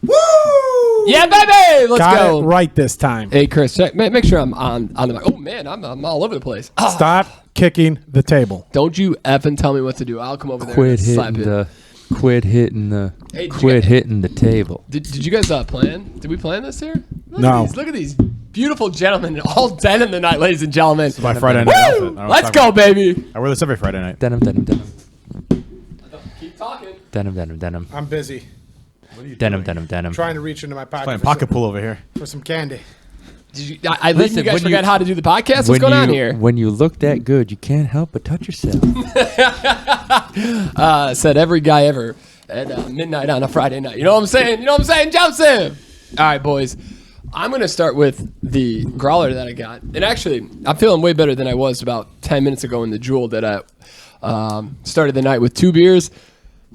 Woo! Yeah, baby! Let's Got go. it right this time. Hey, Chris, check, make sure I'm on the mic. Oh, man, I'm all over the place. Stop kicking the table. Don't you effing tell me what to do. I'll come over there Quit and slap hitting it. quit hitting the Hey, hitting the table. Did you guys plan? Did we plan this here? No. Look at these beautiful gentlemen, all denim tonight, ladies and gentlemen. It's my Friday night outfit. I don't know what Let's I'm go, talking baby. about. I wear this every Friday night. Denim. Keep talking. Denim. I'm busy Denim. trying to reach into my pocket Playing pocket pool over here. for some candy. I listen, you guys forgot how to do the podcast? What's going on here? When you look that good, you can't help but touch yourself. Said every guy ever at midnight on a Friday night. You know what I'm saying? Joseph? All right, boys. I'm going to start with the growler that I got. And actually, I'm feeling way better than I was about 10 minutes ago in the Jewel that I started the night with 2 beers.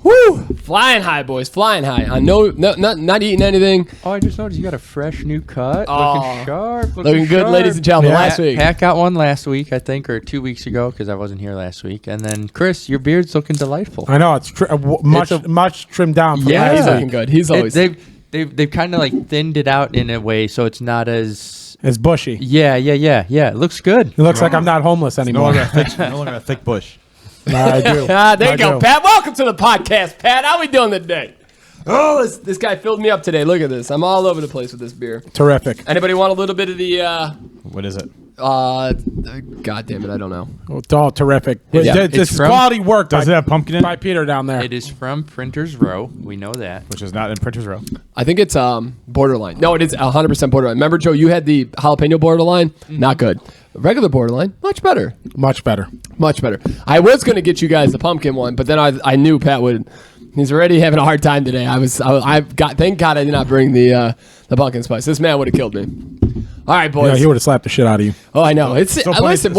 Woo! Flying high, boys. Flying high. Not eating anything. Oh, I just noticed you got a fresh new cut. Oh. Looking sharp. Looking good, ladies and gentlemen. Yeah. Last week. Pat got one last week, I think, or 2 weeks ago, because I wasn't here last week. And then, Chris, your beard's looking delightful. I know it's much trimmed down. From Yeah. He's last looking week. good. He's always... They've kind of like thinned it out in a way, so it's not as... It's bushy. Yeah. It looks good. It looks like I'm not homeless No anymore. longer a thick bush. I do. there I you go, do. Pat. Welcome to the podcast, Pat. How we doing today? Oh, this guy filled me up today. Look at this. I'm all over the place with this beer. Terrific. Anybody want a little bit of the... What is it? God damn it, I don't know. It's all terrific. Yeah. This It's is from- quality work Does it have pumpkin in by it? Peter down there. It is from Printers Row. We know that. Which is not in Printer's Row. I think it's borderline. No, it is 100% borderline. Remember, Joe, you had the jalapeno borderline? Not good. Regular borderline, much better. Much better. Much better. I was going to get you guys the pumpkin one, but then I knew Pat would... He's already having a hard time today. Thank God I did not bring the pumpkin spice. This man would have killed me. All right, boys. Yeah, he would have slapped the shit out of you. Oh, I know. It's listen.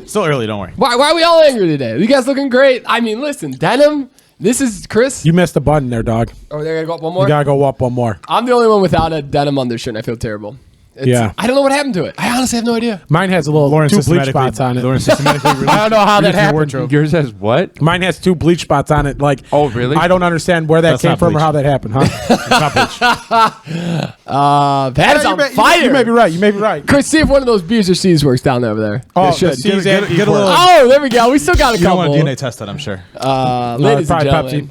Still early, don't worry. Why are we all angry today? You guys looking great. I mean, listen, denim. This is Chris. You missed a button there, dog. Oh, they're gonna go up one more. You gotta go up one more. I'm the only one without a denim undershirt, and I feel terrible. Yeah. I don't know what happened to it. I honestly have no idea. Mine has a little Lauren 2 bleach systematically, spots on it. Lauren systematically released, I don't know how that released your happened. wardrobe. Yours has what? Mine has 2 bleach spots on it. Like, Oh, really? I don't understand where that That's came not from or bleach. how that happened, huh? It's not bleach. Pat is on fire. You may be right. You may be right. Chris, see if one of those B's or C's works down over there. Oh, It should. the C's and Get a D's little- work. Oh, there we go. We still got a You don't couple. want to DNA test that, I'm sure. Ladies and probably gentlemen. Pepsi.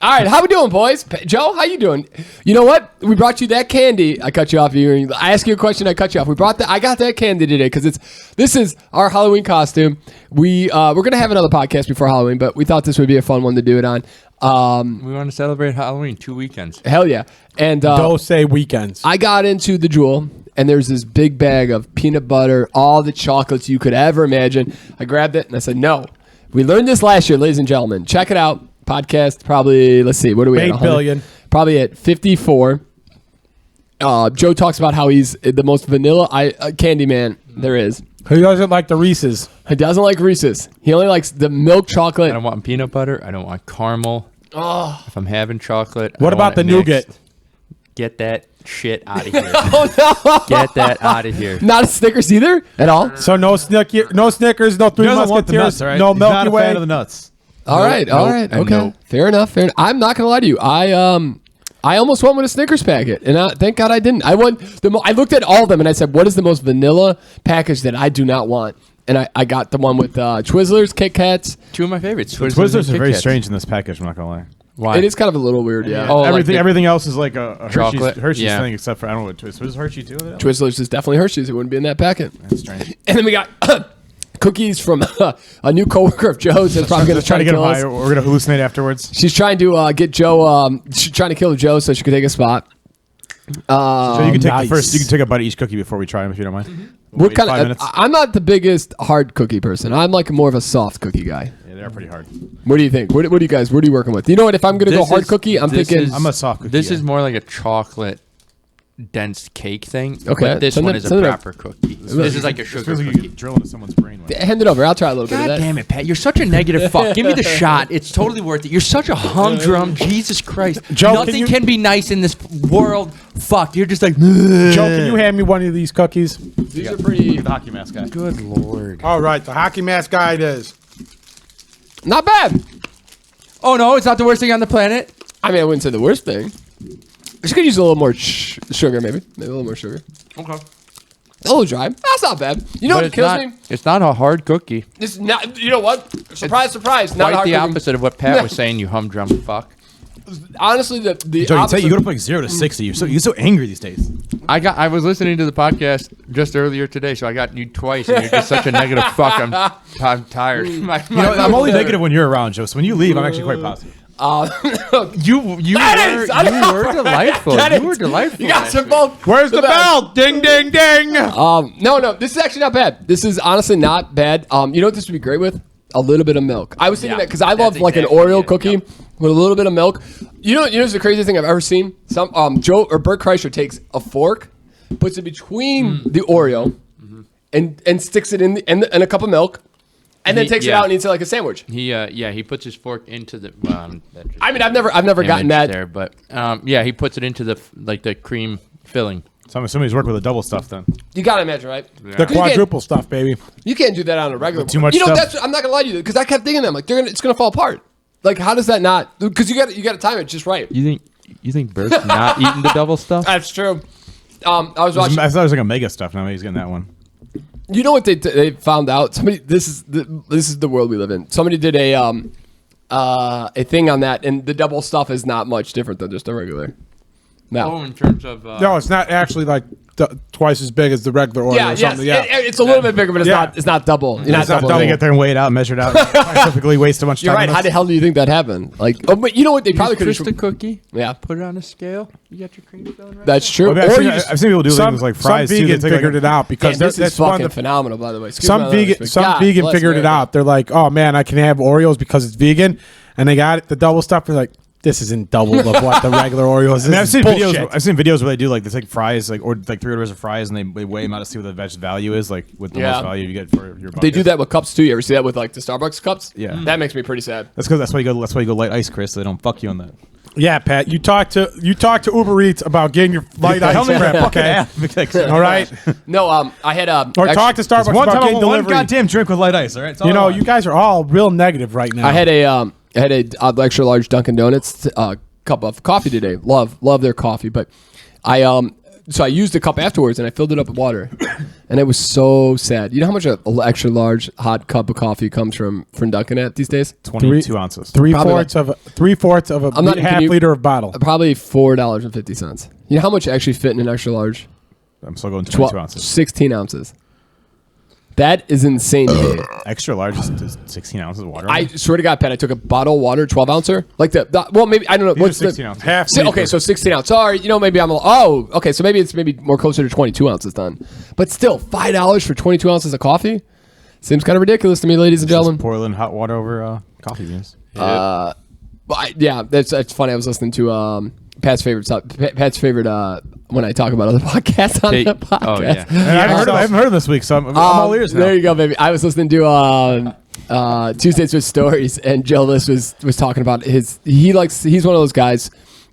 All right, how we doing, boys? Joe, how you doing? You know what? We brought you that candy. I cut you off. I asked you a question. I cut you off. I got that candy today because this is our Halloween costume. We're gonna have another podcast before Halloween, but we thought this would be a fun one to do it on. We want to celebrate Halloween 2 weekends. Hell yeah! And Don't say weekends. I got into the Jewel, and there's this big bag of peanut butter, all the chocolates you could ever imagine. I grabbed it and I said, "No." We learned this last year, ladies and gentlemen. Check it out. Podcast, probably, let's see, what are we at? 8 100? billion. Probably at 54. Joe talks about how he's the most vanilla candy man there is. Who doesn't like the Reese's? He doesn't like Reese's. He only likes the milk chocolate. I don't want peanut butter. I don't want caramel. Oh, If I'm having chocolate, I What don't about want the it mixed. nougat? Get that shit out of here. oh no. Get that out of here. Not a Snickers either at all? So no Snickers, no Three He doesn't want the Musketeers, nuts, all right? no He's not Milky a fan Way. of the nuts. All right. and Okay. no. Fair enough. I'm not going to lie to you. I almost went with a Snickers packet, and thank God I didn't. I looked at all of them, and I said, what is the most vanilla package that I do not want? And I got the one with Twizzlers, Kit Kats. 2 of my favorites. Twizzlers and are Kit very Kats. strange in this package, I'm not going to lie. Why? It is kind of a little weird, yeah. Oh, like the- everything else is like a Chocolate, Hershey's yeah. thing, except for, I don't know what Twizzlers. Was Hershey too? Twizzlers is definitely Hershey's. It wouldn't be in that packet. That's strange. And then we got cookies from a new coworker of Joe's that's probably going to try to get kill him us. high. We're going to hallucinate afterwards. She's trying to get Joe. She's trying to kill Joe so she could take a spot. So you can take nice. the first. You can take a bite of each cookie before we try them, if you don't mind. What Wait kind 5 of? minutes. I'm not the biggest hard cookie person. I'm like more of a soft cookie guy. Yeah, they're pretty hard. What do you think? What are you guys? What are you working with? You know what? If I'm going to go hard cookie, I'm thinking. I'm a soft cookie This guy. is more like a chocolate dense cake thing. Okay, But this send one it- is a send it up. proper cookie. This is like a It sugar feels like you cookie. could drill into someone's brain. With it. Hand it over. I'll try a little bit God of that. damn it, Pat. You're such a negative fuck. Give me the shot. It's totally worth it. You're such a humdrum. Jesus Christ. Joe, Nothing can be nice in this world. Fuck. You're just like, Joe, can you hand me one of these cookies? These are pretty. The hockey mask guy. good Lord. All right, the hockey mask guy it is. Not bad. Oh, no. It's not the worst thing on the planet. I mean, I wouldn't say the worst thing. She could use a little more sugar, maybe a little more sugar. Okay. A little dry. That's not bad. You know But what kills me? it's not a hard cookie. It's not. You know what? Surprise, surprise. Not Quite hard the cooking. opposite of what Pat was saying, you humdrum fuck. Honestly, the Joe, opposite. you go to like 0 to 60. You're so angry these days. I was listening to the podcast just earlier today, so I got you twice, and you're just such a negative fuck. I'm tired. I'm only negative when you're around, Joe. So when you leave, I'm actually quite positive. You were delightful. You were delightful. You guys are both. Where's the bell? Ding, ding, ding. No. This is actually not bad. This is honestly not bad. You know what this would be great with? A little bit of milk. I was thinking that because I love like an Oreo cookie with a little bit of milk. You know, it's the craziest thing I've ever seen. Joe or Bert Kreischer takes a fork, puts it between the Oreo, and sticks it in a cup of milk, and then takes it out and eats it like a sandwich. He puts his fork into the. I mean, I've never gotten that. there, but he puts it into the cream filling. So I'm assuming he's working with the double stuff then. You gotta imagine, right? The quadruple stuff, baby. You can't do that on a regular. Too much You know, stuff. I'm not gonna lie to you because I kept thinking that. I'm like, it's gonna fall apart. Like, how does that not? Because you got to time it just right. You think Bert's not eating the double stuff? That's true. I was watching. I thought it was like a mega stuff. Now he's getting that one. You know what they found out? Somebody. This is the world we live in. Somebody did a thing on that, and the double stuff is not much different than just a regular. No. In terms of No, it's not actually like twice as big as the regular Oreo or something. Yeah. It's a little bit bigger, but it's not double. You're not It's not double. double. Get there and weigh it out, measure it out. I typically waste too much time. You're right. on How the this. hell do you think that happened? Like, but you know what? They probably could twist have. a cookie. Yeah, Put it on a scale. You got your cream filling right. that's true. Well, I've seen people do some things like fries some too. They vegan take, like, figured it out because This that's is one fucking of the phenomenal, by the way. Excuse some my language, vegan but some God vegan bless figured it America. out. They're like, oh man, I can have Oreos because it's vegan, and they got it. The double stuff. They're like, this isn't double of what the regular Oreos is. I mean, I've seen Bullshit. videos. I've seen videos where they do like they take fries, like or like 3 orders of fries, and they weigh them out to see what the veg value is, like with the Yeah. most value you get for your buck. They do that with cups too. You ever see that with like the Starbucks cups? Yeah. That makes me pretty sad. That's because that's why you go. That's why you go light ice, Chris. So they don't fuck you on that. Yeah, Pat, you talk to Uber Eats about getting your light ice prep, okay? All right. No, I had Or talk to Starbucks One about time, getting one delivery. goddamn drink with light ice. All right. It's all You I know, want. you guys are all real negative right now. I had a extra large Dunkin' Donuts cup of coffee today. Love their coffee, but I used the cup afterwards and I filled it up with water, and it was so sad. You know how much an extra large hot cup of coffee comes from Dunkin' at these days? 22 ounces. three-fourths of a I'm not even half kidding you. liter of bottle. Probably $4.50. You know how much actually fit in an extra large? I'm still going 22 12, ounces. 16 ounces. That is insane to me. Extra large is 16 ounces of water. I swear to God, Pat, I took a bottle of water, 12 ouncer, like well, maybe I don't know. These are What's 16 the ounces. Half okay? liter. So 16 ounce. Sorry, maybe I'm. Okay, so maybe it's more closer to 22 ounces then. But still, $5 for 22 ounces of coffee seems kind of ridiculous to me, ladies and gentlemen. Pouring hot water over coffee beans. But that's funny. I was listening to Pat's favorite when I talk about other podcasts on the podcast. Oh yeah. I haven't heard of this week, so I'm all ears now. There you go, baby. I was listening to Tuesdays with Stories, and Joe List was talking about he's one of those guys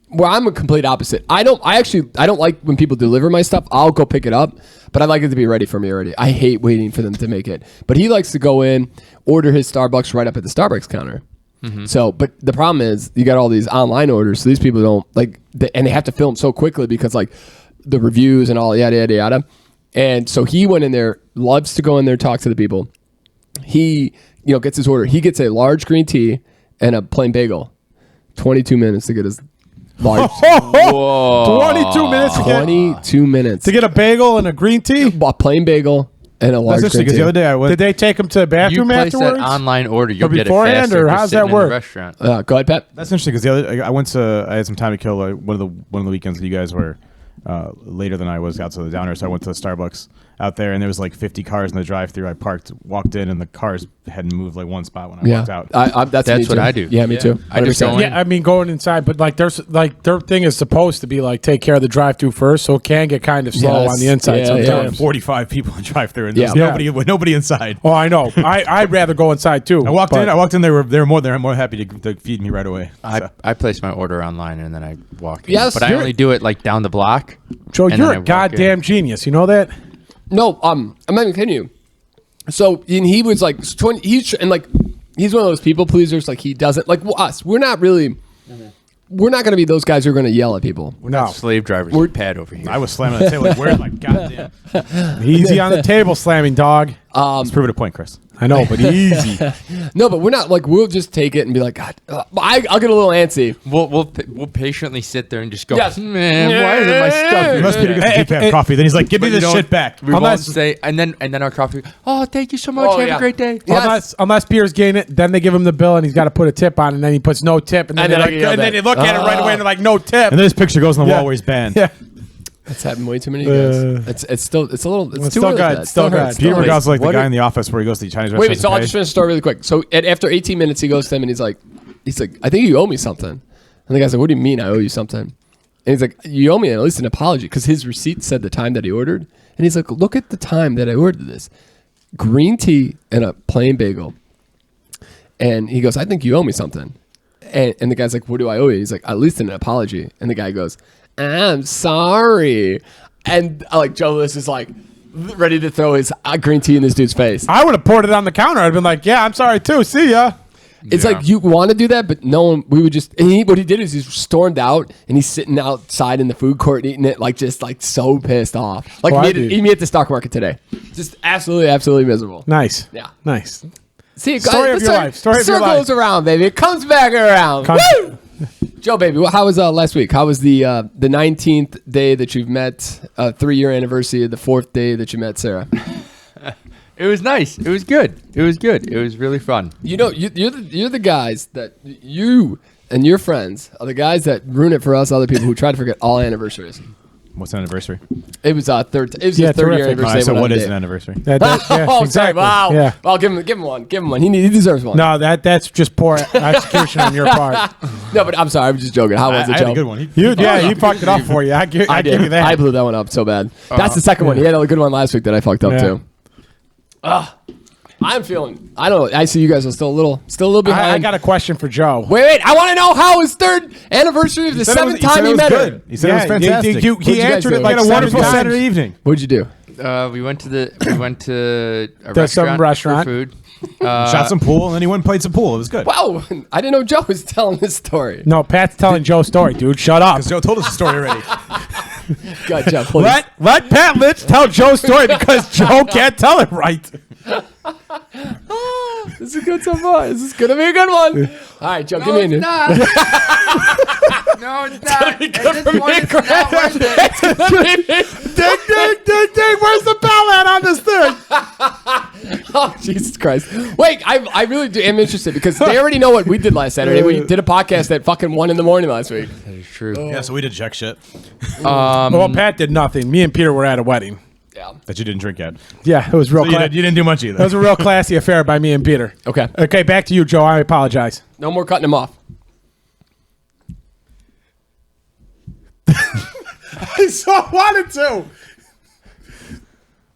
where I'm a complete opposite. I don't like when people deliver my stuff. I'll go pick it up, but I like it to be ready for me already. I hate waiting for them to make it. But he likes to go in, order his Starbucks right up at the Starbucks counter. Mm-hmm. So, but the problem is you got all these online orders, so these people don't and they have to film so quickly because like the reviews and all yada yada yada. And so he went in there, loves to go in there, talk to the people. He gets his order. He gets a large green tea and a plain bagel. 22 minutes to get his large. 22 minutes. 22 minutes To get a bagel and a green tea. a plain bagel and a large That's green interesting because tea. the other day I went. Did they take him to the You bathroom place afterwards? that online order, you'll get it beforehand, faster. or just how's sitting that in work? the restaurant. Go ahead, Pat. That's interesting because the other I had some time to kill. One of the weekends that you guys were later than I was out to the downer, so I went to the Starbucks out there, and there was like 50 cars in the drive-thru. I parked, walked in, and the cars hadn't moved like one spot when I walked out. That's me That's what too. I do. Yeah, me too. I just 100%. go in. Yeah, I mean going inside, but like there's like their thing is supposed to be like take care of the drive-through first, so it can get kind of slow Yes. on the inside Yeah, sometimes. 45 people in drive-thru, and there's Yeah. nobody inside. Oh, I know. I'd rather go inside too. I walked but- in. They were more happy to feed me right away. So. I place my order online and then I walk in. Yes, but I you're- only do it like down the block. Joe, and you're then I a walk goddamn genius. You know that? No, I'm not even kidding you. So and he was like 20. He's one of those people pleasers. Like he doesn't like us. We're not really. we're not going to be those guys who are going to yell at people. No. Slave drivers. We're Pat over here. I was slamming the table like, where my goddamn. Easy on the table slamming, dog. Let's prove it a point, Chris. I know, but easy. No, but we're not like we'll just take it and be like, God, I'll get a little antsy. We'll patiently sit there and just go, Yes. man, why isn't my stuff? He must be because he can't have coffee. Then he's like, give me this shit back. We won't say, and then our coffee. Oh, thank you so much. Oh, Have yeah. a great day. Unless Pierre's getting it, then they give him the bill and he's got to put a tip on, and then he puts no tip, and then, And then they're I like, get and then that. they look at it right away and they're like, no tip. And then his picture goes on the Yeah. wall where he's banned. Yeah. It's happened way too many guys. It's a little. It's too still early for good. that. Still good. hurts. Peter Still hurts. McGraw's like the What guy if- in the office where he goes to the Chinese Wait, restaurant. so I'll to just pay. finish the story really quick. So after 18 minutes, he goes to him and he's like, I think you owe me something. And the guy's like, what do you mean I owe you something? And he's like, you owe me at least an apology because his receipt said the time that he ordered. And he's like, look at the time that I ordered this. Green tea and a plain bagel. And he goes, I think you owe me something. And the guy's like, what do I owe you? He's like, at least an apology. And the guy goes, I'm sorry. And like Joe List is like ready to throw his green tea in this dude's face. I would have poured it on the counter. I'd been like, yeah, I'm sorry too. See ya. It's like you want to do that, but no one. We would just. And what he did is he stormed out and he's sitting outside in the food court eating it, like just like so pissed off. Like Oh, I me at the stock market today, just absolutely miserable. Nice. Yeah. Nice. See, Story of your life. Story of your life. circles around, baby. It comes back around. Woo! Joe, baby, how was last week? How was the 19th day that you've met, 3-year anniversary of the 4th day that you met Sarah? It was nice. It was good. It was good. It was really fun. You know, you're the guys that you and your friends are the guys that ruin it for us other people who try to forget all anniversaries. What's an anniversary? It was Yeah, his 3rd-year terrific. anniversary. So when what I is did. an anniversary? Yeah, Oh, exactly. sorry. Wow. Yeah. Well, give him one. Give him one. He deserves one. No, that's just poor execution on your part. No, but I'm sorry. I'm just joking. How was it, I Joe? had a good one. He fucked it up for you. I give did. you that. I blew that one up so bad. That's the second one. He had a good one last week that I fucked up Yeah. too. I'm feeling. I don't know. I see you guys are still a little behind. I got a question for Joe. Wait. I want to know how his 3rd anniversary of the 7th time he met her. He said it was fantastic. He What'd you guys answered do? it like Had a seven wonderful times. Saturday evening. What'd you do? We went to a To some restaurant. for food. Shot some pool, and then he went and played some pool. It was good. Wow, I didn't know Joe was telling this story. No, Pat's telling Joe's story, dude. Shut up. Joe told us the story already. God, Joe, please. Let Pat Litch tell Joe's story because Joe can't tell it right. This is good so far. This is gonna be a good one. All right, Joe, give me a new. No, it's not. At this point, it's not worth it. Ding, where's the bell at on this thing? Oh, Jesus Christ. Wait, I really am interested because they already know what we did last Saturday. We did a podcast at fucking 1 a.m. last week. That is true. Yeah, so we did jack shit Well, Pat did nothing. Me and Peter were at a wedding. Yeah. that you didn't drink yet. Yeah, it was real So you, classy. you didn't do much It either. was a real classy affair by me and Peter. Okay. Okay, back to you, Joe. I apologize. No more cutting him off. I so wanted to.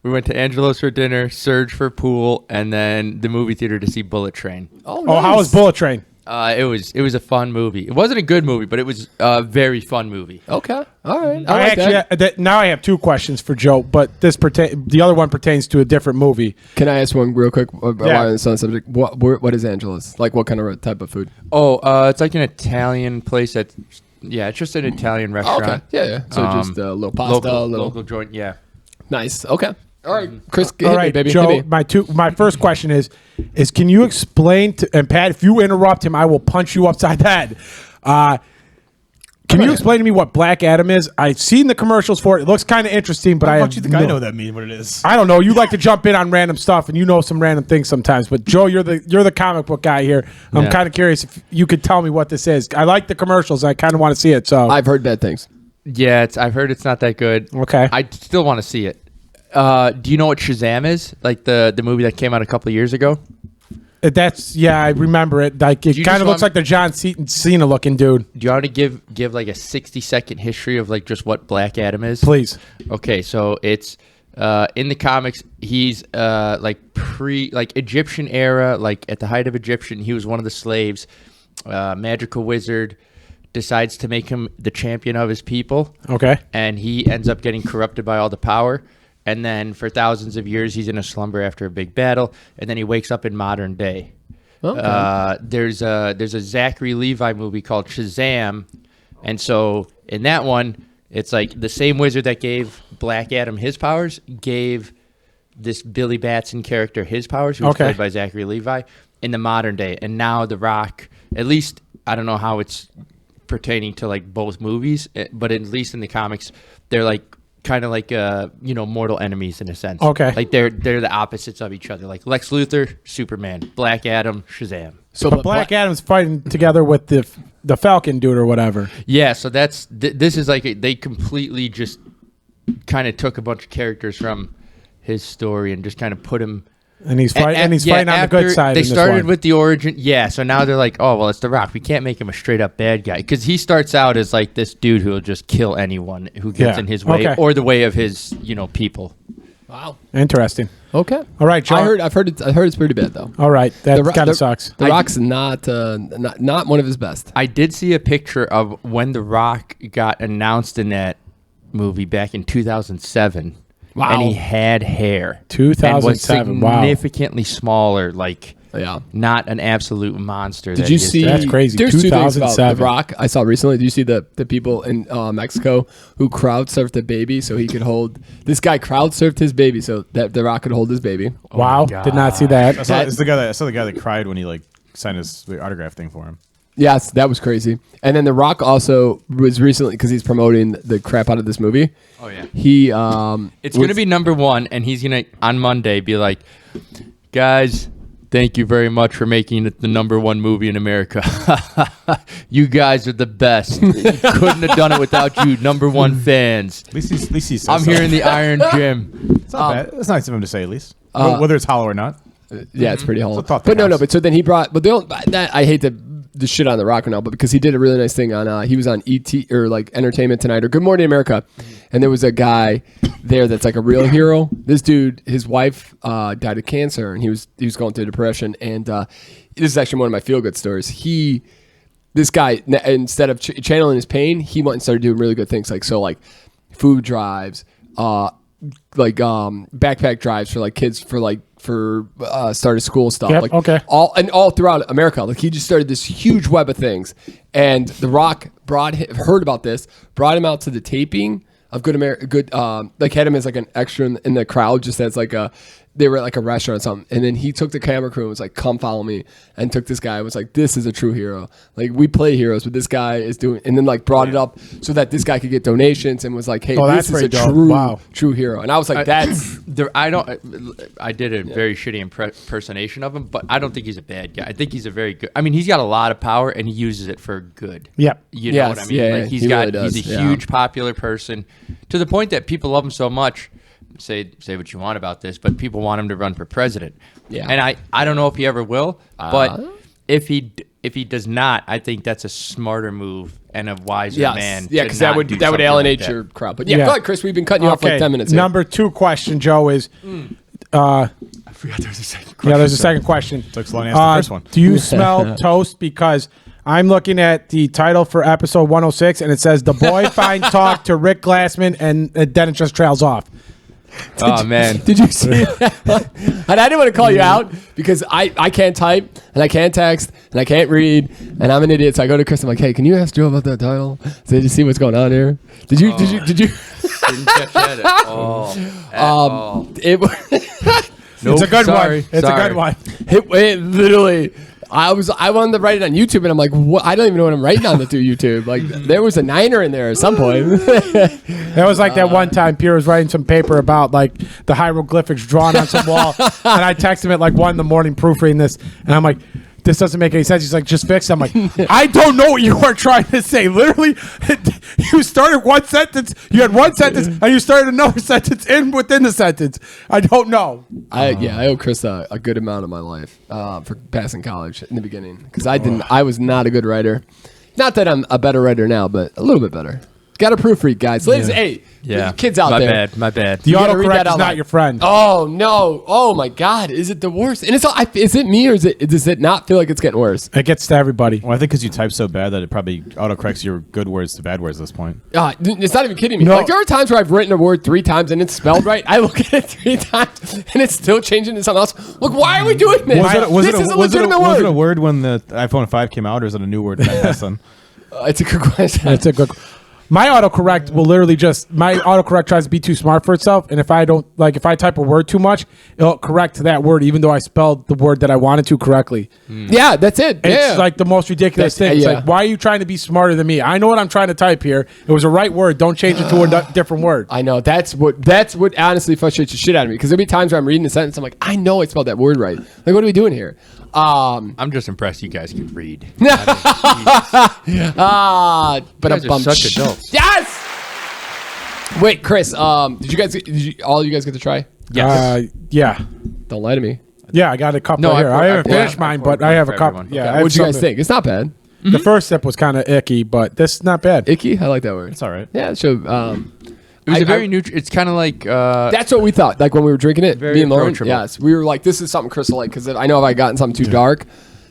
We went to Angelo's for dinner, Surge for pool, and then the movie theater to see Bullet Train. Oh, Oh, how was Bullet Train? It was a fun movie. It wasn't a good movie, but it was a very fun movie. Okay. All right. I like that. actually now I have two questions for Joe, but the other one pertains to a different movie. Can I ask one real quick while Yeah. on the subject? What is Angela's? Like, what kind of type of food? Oh, it's like an Italian place that, yeah, it's just an Italian Oh, restaurant. okay. Yeah. So just a little pasta, Local joint, yeah. Nice. Okay. All right, Chris, hit All me, right, baby. Joe. Hit me. My first question is can you explain to and Pat? If you interrupt him, I will punch you upside the head. Can you explain to me what Black Adam is? I've seen the commercials for it. It looks kind of interesting, but How I much you think I know that mean what it is? I don't know. You like to jump in on random stuff, and you know some random things sometimes. But Joe, you're the comic book guy here. I'm Yeah. kind of curious if you could tell me what this is. I like the commercials. I kind of want to see it. So I've heard bad things. Yeah, I've heard it's not that good. Okay. I still want to see it. Do you know what Shazam is? Like the movie that came out a couple of years ago? I remember it. Like it You kind just of looks want- like the John Cena looking dude. Do you want to give like a 60-second history of like just what Black Adam is? Please. Okay, so it's in the comics he's like Egyptian era, like at the height of Egyptian, he was one of the slaves. Magical wizard decides to make him the champion of his people. Okay. And he ends up getting corrupted by all the power. And then for thousands of years, he's in a slumber after a big battle. And then he wakes up in modern day. Okay. There's a Zachary Levi movie called Shazam And so in that one, it's like the same wizard that gave Black Adam his powers gave this Billy Batson character his powers, who was played by Zachary Levi, in the modern day. And now The Rock, at least I don't know how it's pertaining to like both movies, but at least in the comics, they're like kind of like mortal enemies in a sense. Okay. Like they're the opposites of each other. Like Lex Luthor, Superman, Black Adam, Shazam. So but Black Adam's fighting together with the Falcon dude or whatever. Yeah, so that's this is like they completely just kind of took a bunch of characters from his story and just kind of put him. And he's fighting. And he's fighting on the good side. They in this started one. with the origin, yeah. So now they're like, oh well, it's The Rock. We can't make him a straight up bad guy because he starts out as like this dude who will just kill anyone who gets in his way or the way of his people. Wow, interesting. Okay, all right, John. I've heard it's pretty bad though. All right, that kind of sucks. The Rock's not one of his best. I did see a picture of when The Rock got announced in that movie back in 2007. Wow. And he had hair. 2007. And was significantly smaller, like not an absolute monster. Did you see? That's crazy. There's 2 things about 2007. The Rock I saw recently. Do you see the people in Mexico who crowd surfed the baby so he could hold? This guy crowd surfed his baby so that The Rock could hold his baby. Wow, did not see that. I saw the guy that cried when he like signed his autograph thing for him. Yes, that was crazy. And then The Rock also was recently, because he's promoting the crap out of this movie. Oh yeah. He it's going to be #1, and he's going to on Monday be like, guys, thank you very much for making it the #1 movie in America. You guys are the best. Couldn't have done it without you, #1 fans. At least he says I'm so. here in the Iron Gym. It's not bad. It's nice of him to say, at least, whether it's hollow or not. Yeah, it's pretty hollow. But but so then he brought. But that I hate the shit on The Rock now, but because he did a really nice thing on he was on ET or like Entertainment Tonight or Good Morning America, and there was a guy there that's like a real hero. This dude, his wife died of cancer, and he was going through depression, and this is actually one of my feel good stories. This guy, instead of channeling his pain, he went and started doing really good things like food drives, backpack drives for like kids for start of school stuff. Yep, all throughout America. Like he just started this huge web of things. And The Rock heard about this, brought him out to the taping of Good had him as like an extra in the crowd, just as like they were at like a restaurant or something. And then he took the camera crew and was like, come follow me. And took this guy and was like, this is a true hero. Like we play heroes, but this guy is doing, and then like brought it up so that this guy could get donations and was like, hey, this is a true hero. And I was like, I did a very shitty impersonation of him, but I don't think he's a bad guy. I think he's a very good, I mean, he's got a lot of power and he uses it for good. Yep. You know what I mean? Yeah, like he's a huge popular person to the point that people love him so much. Say what you want about this, but people want him to run for president. Yeah. And I don't know if he ever will, but if he does not, I think that's a smarter move and a wiser man. Yeah, because that would alienate your crowd. But go ahead, Chris. We've been cutting you off like 10 minutes. #2 question, Joe, is I forgot there was a second question. Yeah, there's a second question. Took so long to answer the first one. Do you smell toast? Because I'm looking at the title for episode 106, and it says the boy fine talk to Rick Glassman, and then it just trails off. Man. Did you see that? And I didn't want to call you out because I can't type and I can't text and I can't read and I'm an idiot. So I go to Chris. I'm like, hey, can you ask Joe about that title? So did you see what's going on here? Did you? Didn't catch that at all. It's a good one. It's a good one. It literally. I wanted to write it on YouTube, and I'm like, what? I don't even know what I'm writing on through YouTube. Like, there was a niner in there at some point. That was like that one time Pierre was writing some paper about like the hieroglyphics drawn on some wall, and I texted him at like 1 a.m. proofreading this, and I'm like, this doesn't make any sense. He's like, just fix it. I'm like, I don't know what you are trying to say. Literally, you started one sentence, you had one sentence, and you started another sentence within the sentence. I don't know. I owe Chris a good amount of my life for passing college in the beginning because I was not a good writer. Not that I'm a better writer now, but a little bit better. Got to proofread, guys. Ladies, hey, kids out there. My bad. The autocorrect is not your friend. Oh no! Oh my God! Is it the worst? And is it me or does it not feel like it's getting worse? It gets to everybody. Well, I think because you type so bad that it probably autocorrects your good words to bad words at this point. It's not even kidding me. No. Like there are times where I've written a word 3 times and it's spelled right. I look at it 3 times and it's still changing to something else. Look, why are we doing this? This is a legitimate word. Was it a word when the iPhone 5 came out, or is it a new word that I passed on? It's a good question. That's a good. My autocorrect will literally my autocorrect tries to be too smart for itself, and if I type a word too much, it'll correct that word even though I spelled the word that I wanted to correctly. Yeah, that's it. It's like the most ridiculous thing. It's like, why are you trying to be smarter than me? I know what I'm trying to type here. It was a right word. Don't change it to a different word. I know. That's what honestly frustrates the shit out of me. Because there'll be times where I'm reading a sentence, I'm like, I know I spelled that word right. Like, what are we doing here? I'm just impressed you guys can read. But You guys are such adults. Yes. Wait, Chris. Did all you guys get to try? Yes. Yeah. Don't lie to me. Yeah, I got a cup No, right here. I haven't finished I mine, poured but I one have for a cup. everyone. Yeah. Okay. I have What'd you guys something- think? It's not bad. The first sip was kind of icky, but this is not bad. Icky? I like that word. It's all right. Yeah. So, It was a very neutral. It's kind of like. that's what we thought. Like when we were drinking it, Very me and Lauren. approachable. Yes, we were like, this is something Chris will like because I know if I gotten something too dark,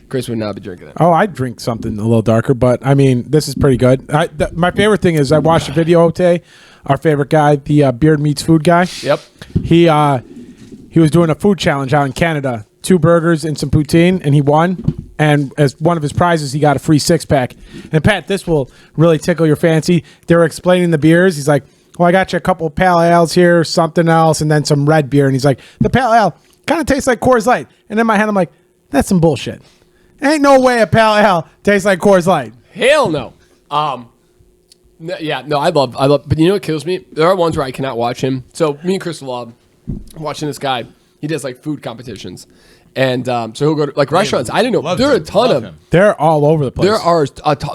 Chris would not be drinking it. Oh, I'd drink something a little darker, but I mean, this is pretty good. My favorite thing is I watched a video today. Our favorite guy, the Beard Meets Food guy. Yep. He was doing a food challenge out in Canada. 2 burgers and some poutine, and he won. And as one of his prizes, he got a free 6-pack. And Pat, this will really tickle your fancy. They were explaining the beers. He's like, well, I got you a couple of pale ales here, something else, and then some red beer. And he's like, the pale ale kind of tastes like Coors Light. And in my head, I'm like, that's some bullshit. Ain't no way a pale ale tastes like Coors Light. Hell no. I love, but you know what kills me? There are ones where I cannot watch him. So me and Chris love watching this guy. He does like food competitions. And so he'll go to like restaurants. I didn't know. There are a ton of them. They're all over the place. There are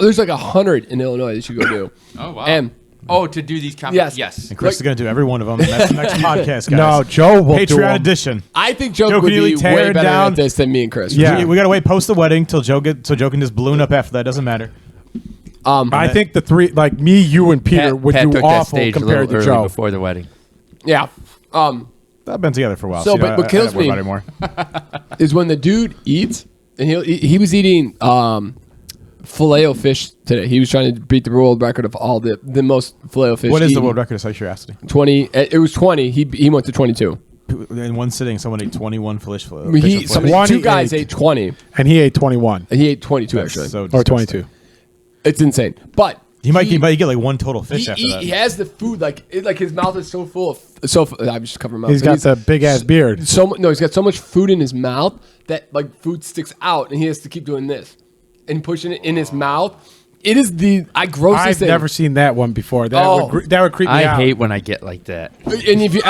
there's like 100 in Illinois that you go do. Oh wow. And to do these competitions. Yes. And Chris is going to do every one of them. And that's the next podcast, guys. No, Joe will do Patreon them. edition. I think Joe Joe would can be really tear way it better down. at this than me and Chris. Yeah. We got to wait post the wedding till Joe can just balloon up after that. Doesn't matter. I think the three, like me, you, and Peter, would Pat do took that awful stage a compared little to early Joe. before the wedding. Yeah. I've been together for a while. So, So, but what kills I don't me- worry about it anymore. Is when the dude eats and he was eating filet o fish today. He was trying to beat the world record of all the most filet o fish. What is the eaten. world record? Out of curiosity. 20. It was 20. He went to 22. In one sitting, someone ate 21 fish. Two guys ate 20 And he ate 21 and he ate 22 actually. So or 22. It's insane. But He might get like one total fish after that. he has the food like his mouth is so full of I'm just covering my mouth. He's got the big ass beard. he's got so much food in his mouth that like food sticks out and he has to keep doing this and pushing it in his mouth. It is grossest I've thing. never seen that one before. That would creep me I out. hate when I get like that. And if you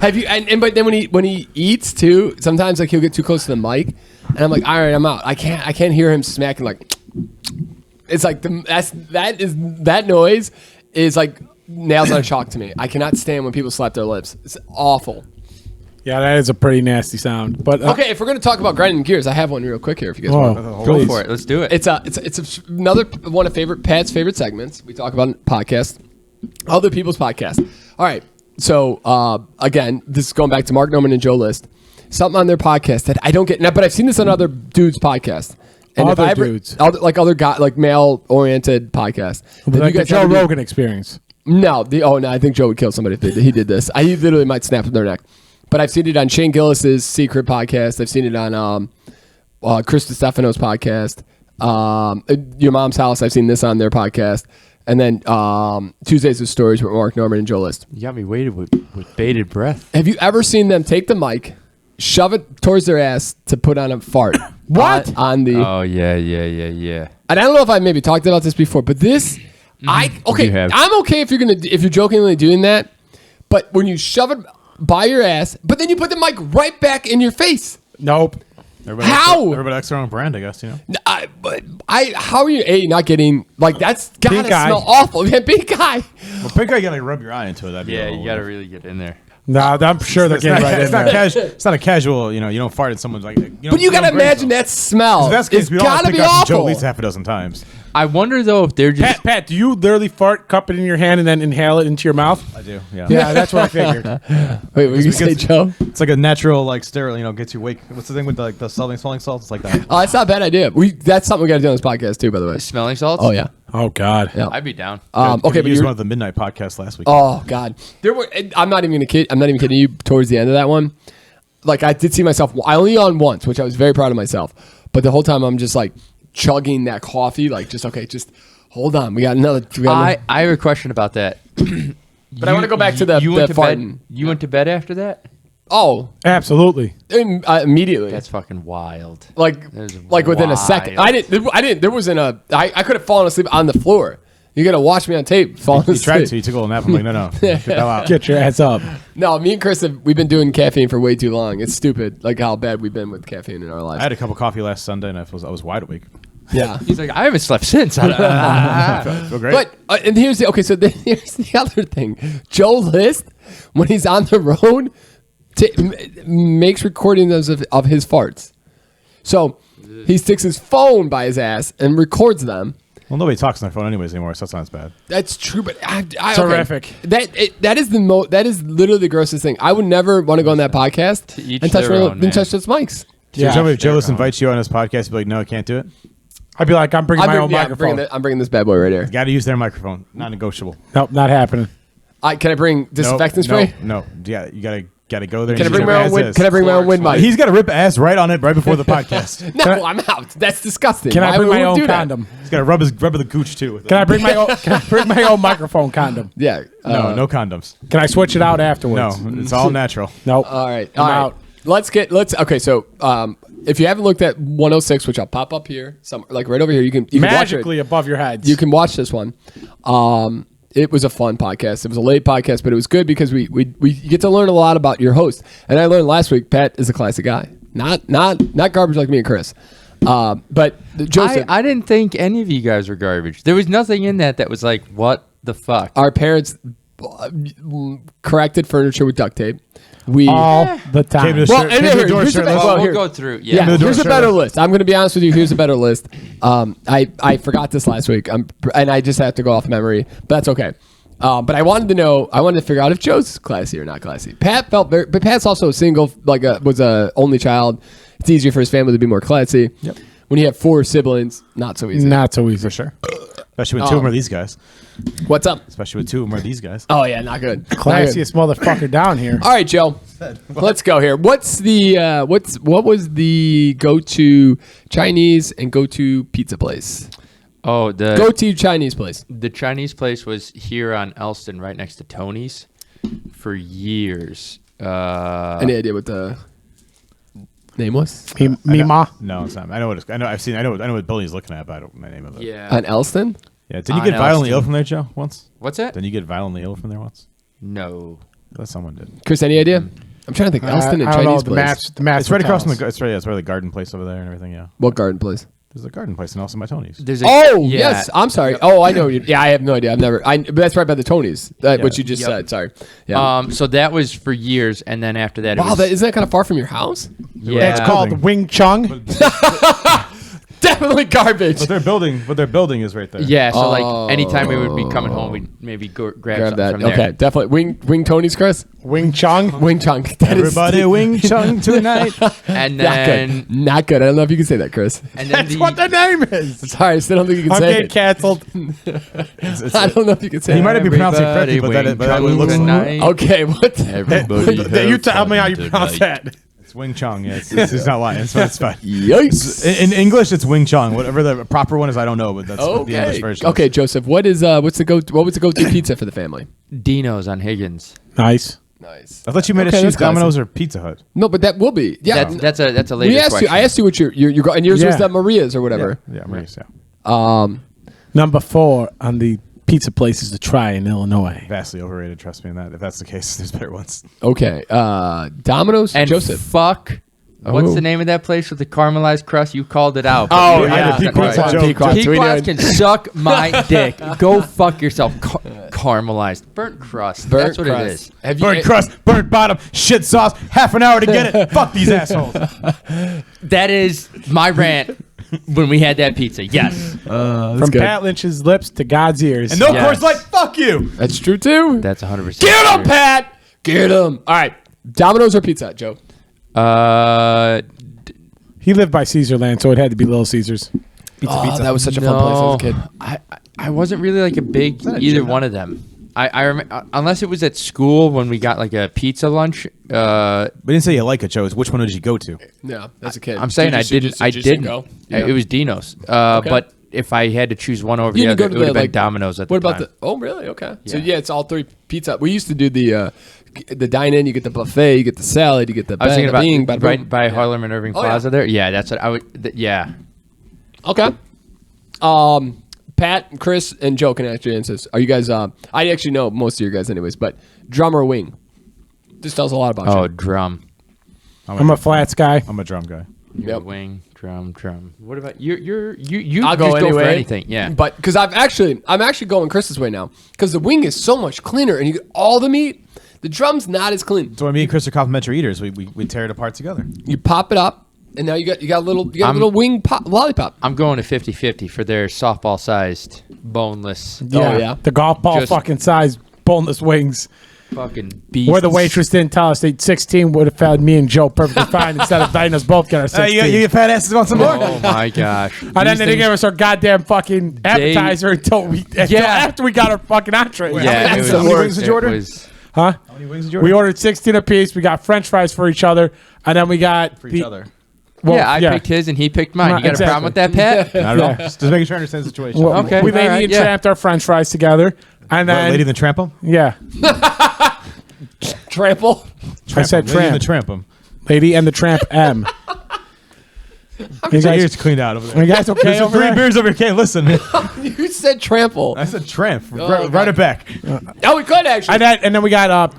have you but then when he eats too, sometimes like he'll get too close to the mic, and I'm like, all right, I'm out. I can't hear him smacking like. It's like that noise is like nails on a chalk to me. I cannot stand when people slap their lips. It's awful. Yeah, that is a pretty nasty sound. But Okay, if we're gonna talk about grinding gears, I have one real quick here. If you guys want. oh, Go please. for it. Let's do it. It's another one of Pat's favorite segments. We talk about podcasts, other people's podcasts. All right, so again, this is going back to Mark Norman and Joe List. Something on their podcast that I don't get, but I've seen this on other dudes' podcasts. And Other dudes? other guy, like male-oriented podcasts. That like you the guys Joe ever do- Rogan experience. No, I think Joe would kill somebody if he did this. He literally might snap their neck. But I've seen it on Shane Gillis's Secret podcast. I've seen it on Chris DiStefano's podcast. Your Mom's House. I've seen this on their podcast. And then Tuesdays with Stories with Mark Norman and Joe List. You got me waited with bated breath. Have you ever seen them take the mic, shove it towards their ass to put on a fart? What? On the... Oh yeah. And I don't know if I maybe talked about this before, but this... You have. I'm okay if you're jokingly doing that, but when you shove it by your ass, but then you put the mic right back in your face. Nope. How? Everybody likes their own brand, I guess. You know. How are you not getting like that's gotta Pink eye. smell awful? Yeah, big guy. Well, pink eye, you gotta rub your eye into it. That'd be a Yeah, little- you got to really get in there. No, I'm sure they're It's not, getting right in it's not there. casual. It's not a casual. You don't fart in someone's like. But you gotta imagine that smell. If that's the It's case, we all have gotta to be pick up Joe at awful. least half a dozen times. I wonder though if they're just. Pat, do you literally fart, cup it in your hand, and then inhale it into your mouth? I do. Yeah. Yeah, that's what I figured. Wait, what did you say, because- Joe? It's like a natural, like sterile. Gets you wake. What's the thing with the smelling salts? It's like that. Oh, that's not a bad idea. That's something we gotta do on this podcast too, by the way. Smelling salts? Oh yeah. Oh God. Yeah. I'd be down. Okay, but we used you're, one of the midnight podcasts last week. oh god, there were. I'm not even kidding you. Towards the end of that one, like I did see myself. I only yawned once, which I was very proud of myself. But the whole time I'm just like, chugging that coffee, like just hold on. We got another. I have a question about that. But I want to go back to the you went to farting. bed. You went to bed after that. Oh, Absolutely. immediately. That's fucking wild. like That is within a second. wild. I didn't. There wasn't a. I could have fallen asleep on the floor. You gotta watch me on tape. Falling You asleep. tried to. You took a little nap. I'm like, no. Get the hell out. Get your ass up. No, me and Chris we've been doing caffeine for way too long. It's stupid, like how bad we've been with caffeine in our I lives. had a cup of coffee last Sunday, and I was wide awake. Yeah. He's like, I haven't slept since. I feel great. But and here's the here's the other thing. Joe List, when he's on the road, makes recordings of his farts. So he sticks his phone by his ass and records them. Well, nobody talks on their phone anyways anymore, so that's not as bad. That's true, but Terrific. Okay. That is literally the grossest thing. I would never want to go on that podcast each and touch their own, man. those mics. So you're Yeah. telling me if Joe List invites you on his podcast, you'd be like, no, I can't do it? I'd be like, I'm bringing my own microphone. I'm bringing this bad boy right here. Got to use their microphone. Non-negotiable. Nope, not happening. Can I bring disinfectant spray? No. Yeah, you gotta go there. Can I and bring use my it own as wind? is. Can I bring my own wind mic? He's got to rip ass right on it right before the podcast. No, I'm out. That's disgusting. Can I Why bring would my we own do that? condom? He's got to rub the gooch too. With it. Can I bring my own? Can I bring my own microphone condom? Yeah. No condoms. Can I switch it out afterwards? No, it's all natural. Nope. All right. I'm All right. out. Okay. So, if you haven't looked at 106, which I'll pop up here, like right over here, you can watch Magically it. above your heads. You can watch this one. It was a fun podcast. It was a late podcast, but it was good because we get to learn a lot about your host. And I learned last week, Pat is a classic guy, not garbage like me and Chris. But Joseph, I didn't think any of you guys were garbage. There was nothing in that was like, what the fuck? our parents corrected furniture with duct tape. We all the Came to time. the Well, shirt- and came to the here- door here's the shirtless. best- Well, here. we'll go through. Yeah, the door here's a better shirtless. list. I'm going to be honest with you. Here's a better list. I forgot this last week, and I just have to go off memory, but that's okay. But I wanted to figure out if Joe's classy or not classy. Pat felt very, but Pat's also single, was a only child. It's easier for his family to be more classy. Yep. When you have 4 siblings, not so easy. Not so easy. For sure. Especially when two of them are these guys. What's up? Especially when two of them are these guys. Oh yeah, not good. Not good. Classiest motherfucker down here. All right, Joe. Let's go here. What's the what was the go-to Chinese and go-to pizza place? Oh, the Go-to Chinese place. the Chinese place was here on Elston, right next to Tony's, for years. Any idea what the name was? Mima. No, it's not. I know what it's. I know. I've seen. I know what building he's looking at, but I don't know the name of it. Yeah. On Elston? Yeah. Didn't you On get violently Elston. ill from there, Joe? Once? What's that? Didn't you get violently ill from there once? No. I thought someone did. Chris, any idea? I'm trying to think. Elston and I don't know, Chinese the place. match It's right across from hotels. it's where the garden place over there and everything. Yeah. What garden place? There's a garden place in Elson by Tony's. There's a, Oh, yeah. yes. I'm sorry. Oh, I know. Yeah, I have no idea. But that's right by the Tonys. What you just Yep. said. Sorry. Yeah. So that was for years, and then after that, it wow, was, isn't that kind of far from your house? yeah. It's called Building. Wing Chun. Definitely garbage. But their building is right there. Yeah, so Oh. like anytime we would be coming home, we'd maybe grab Grab something that. from there. Okay, definitely. Wing Tonys, Chris? Wing Chun. Wing Chun. That is Everybody Wing Chun tonight. And not then good. Not good. I don't know if you can say that, Chris. and then That's what the name is. Sorry, I still don't think you can I'm say getting it. canceled. I don't know if you can say He it. might have been pronouncing it correctly, Everybody but that wing looks. tonight. Okay, what? Everybody You have tell me how you fun pronounce tonight. that. It's Wing Chun. Yeah, it's not lying. It's fine. Yikes. In English, it's Wing Chun. Whatever the proper one is, I don't know, but that's what the English Okay. version. Okay, Joseph. What was the go-to pizza for the family? Dino's on Higgins. Nice. Nice. I thought you made Okay, us choose that's classy. Domino's or Pizza Hut. No, but that will be. Yeah. That's a later we asked question. you. I asked you what your and yours was Yeah. that Maria's or whatever. Yeah, Maurice, yeah. Number 4 on the pizza places to try in Illinois. Vastly overrated. Trust me on that. If that's the case, there's better ones. Okay. Domino's. and Joseph. fuck. What's Oh. the name of that place with the caramelized crust? You called it out. Oh, but- yeah. Pequod's Right. a joke. Pequod's. We Pequod's know- can suck my dick. Go fuck yourself. Caramelized. Burnt crust. That's what crust. it is. Have you, Burnt crust, burnt bottom, shit sauce, half an hour to get it. Fuck these assholes. That is my rant when we had that pizza. Yes. From good. Pat Lynch's lips to God's ears. And no Yes. course like, fuck you. That's true too. That's 100%. Get him, true. Pat. Get him. All right. Domino's or Pizza Hut, Joe? He lived by Caesarland, so it had to be Little Caesars. That was such a fun place as a kid. I wasn't really like a big either one of them. I remember, unless it was at school when we got like a pizza lunch. We didn't say you like it, Joe. It's which one did you go to? Yeah, that's a kid. I'm saying I didn't. Go? It was Dino's. But if I had to choose one over the other, it would have been Domino's at the time. What about the? Oh, really? Okay. So yeah, it's all 3 pizza. We used to do the dine-in. You get the buffet. You get the salad. You get the. I was thinking about right by Harlem and Irving Plaza there. Yeah, that's what I would. Yeah. Okay. Pat, Chris, and Joe can actually answer this. Are you guys? I actually know most of you guys, anyways. But drum or wing? This tells a lot about you. Oh, drum. I'm a flats guy. I'm a drum guy. Yep. Wing, drum. What about you? I'll go just anyway. go for anything. Yeah. But because I'm actually going Chris's way now. Because the wing is so much cleaner, and you get all the meat. The drum's not as clean. So when me and Chris are complimentary eaters, we tear it apart together. You pop it up, and now you got a little wing lollipop. I'm going to 50-50 for their softball-sized, boneless. Yeah. The golf ball Just- fucking size boneless wings. Fucking beast. Where the waitress didn't tell us they 16 would have fed me and Joe perfectly fine instead of letting us both get our 16. You fat asses want some more? Oh my gosh. And then they didn't give us our goddamn fucking appetizer until after we got our fucking entree. Yeah, How many wings did you order? Huh? How many wings did you order? We ordered 16 apiece. We got French fries for each other, and then we got For each other. Well, I picked his and he picked mine. Right, You got a problem with that, Pat? Not at all. Just making sure I understand the situation. Well, Okay, we all lady right, and yeah. tramped our French fries together, and then Lady in the Tramp 'em? yeah, Trample. I said Lady in the tramp, Tramp 'em. lady and the tramp M. You Your guys, ears cleaned out over are there. you guys okay There's over 3 there? beers over here. Can't listen. You said trample. I said Tramp. God. Right it back. Oh, we could actually. And then we got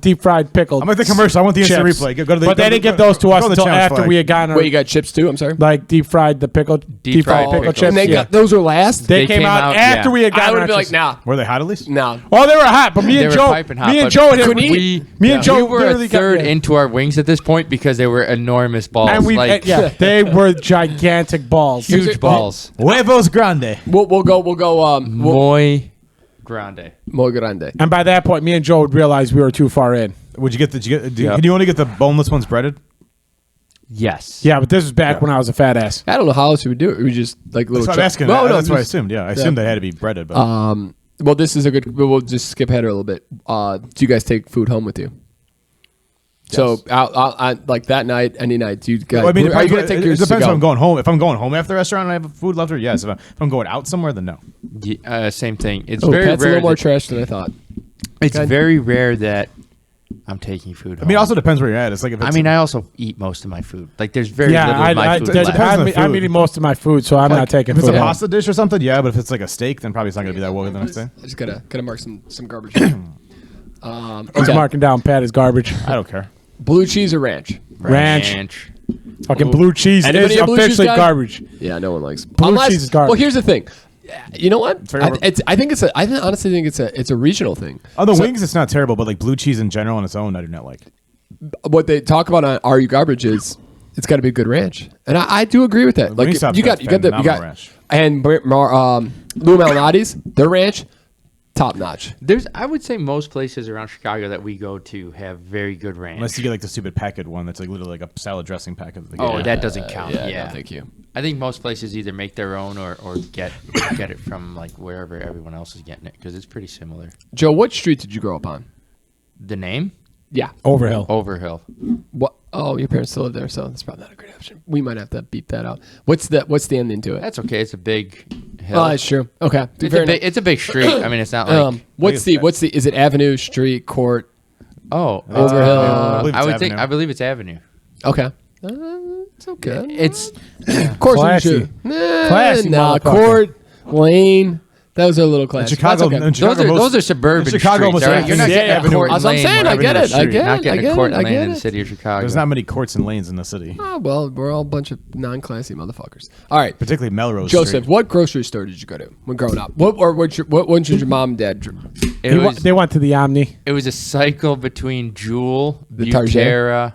deep fried pickled. I'm like the commercial. I want the instant chips. replay. Go to the, But they didn't give those to us until after we had gotten our, Wait, you got chips too? I'm sorry. like deep fried the pickled deep fried pickle pickles. chips. And they yeah. got those were last. They came out after we had I gotten would our have been like, chips. nah, Were they hot at least? nah. Oh, they were hot, but me They and were Joe, piping hot, me and but Joe, couldn't eat. me and Joe We were a literally third got, into our wings at this point because they were enormous balls. and we they were gigantic balls. huge balls. Huevos grande. We'll go. Muy grande. Muy grande. And by that point, me and Joe would realize we were too far in. Would you get the? Yeah. Can you only get the boneless ones breaded? Yes. Yeah, but this was back when I was a fat ass. I don't know how else we would do it. We just like little. That's what I'm asking. No, That's what I just- assumed. Yeah, I assumed they had to be breaded. But Well, this is a good. We'll just skip ahead a little bit. Do you guys take food home with you? So, I like that night, any night. Do you guys? Well, I mean, are you gonna take it yours to depends go? if I'm going home. If I'm going home after the restaurant and I have food left, or yes. If I'm going out somewhere, then no. Same thing. It's Oh, very Pat's a rare. little more that- trash than I thought. It's Okay. very rare that I'm taking food home. I mean, it also depends where you're at. It's like if it's I also eat most of my food. Like, there's very Yeah, little of my food there's- left. depends on the I'm food. eating most of my food, so I'm not taking if it's food. a home. pasta dish or something, yeah. But if it's like a steak, then probably it's not going to be that well the next day. I just gotta mark some garbage. He's Okay. marking down Pat as garbage. I don't care. Blue cheese or ranch? Ranch. Fucking blue cheese Anybody is a blue cheese officially guy? garbage. Yeah, no one likes Blue cheese is garbage. Well, here's the thing. You know what? very I over- honestly think it's a regional thing. On the wings, it's not terrible, but like blue cheese in general on its own, I do not like. What they talk about on Are You Garbage is it's got to be a good ranch, and I do agree with that. Like Wingstop's you got phenomenal ranch. and Lou Malnati's their ranch, top notch. I would say most places around Chicago that we go to have very good ranch. Unless you get like the stupid packet one that's like literally like a salad dressing packet. That they Oh, get. that doesn't count. Yeah, no, thank you. I think most places either make their own or get it from like wherever everyone else is getting it because it's pretty similar. Joe, what street did you grow up on? The name? Yeah. Overhill. Overhill. What? Oh, your parents still live there, so that's probably not a great option. We might have to beep that out. What's the ending to it? That's okay. It's a big hill. Oh, that's true. Okay. It's a big street. I mean, it's not like What's the? Is it Avenue, Street, Court? Overhill. I I believe it's Avenue. Okay. It's okay. It's Court Classy. Classy Nah, motherfucker. Court, Lane. Those are a little classy. Chicago, That's okay. in Chicago, those are suburban in Chicago, streets. almost All right? You're not everything- getting Yeah, a Avenue court That's what I'm lane. saying. I get it. I get Not it. getting I a get court it. I lane get in the it. city of Chicago. There's not many courts and lanes in the city, Oh, well, we're all a bunch of non-classy motherfuckers. All right. particularly Melrose. Joseph, Street. what grocery store did you go to when growing up? What did your mom and dad drink? They went to the Omni. It was a cycle between Jewel, The Target? Butera,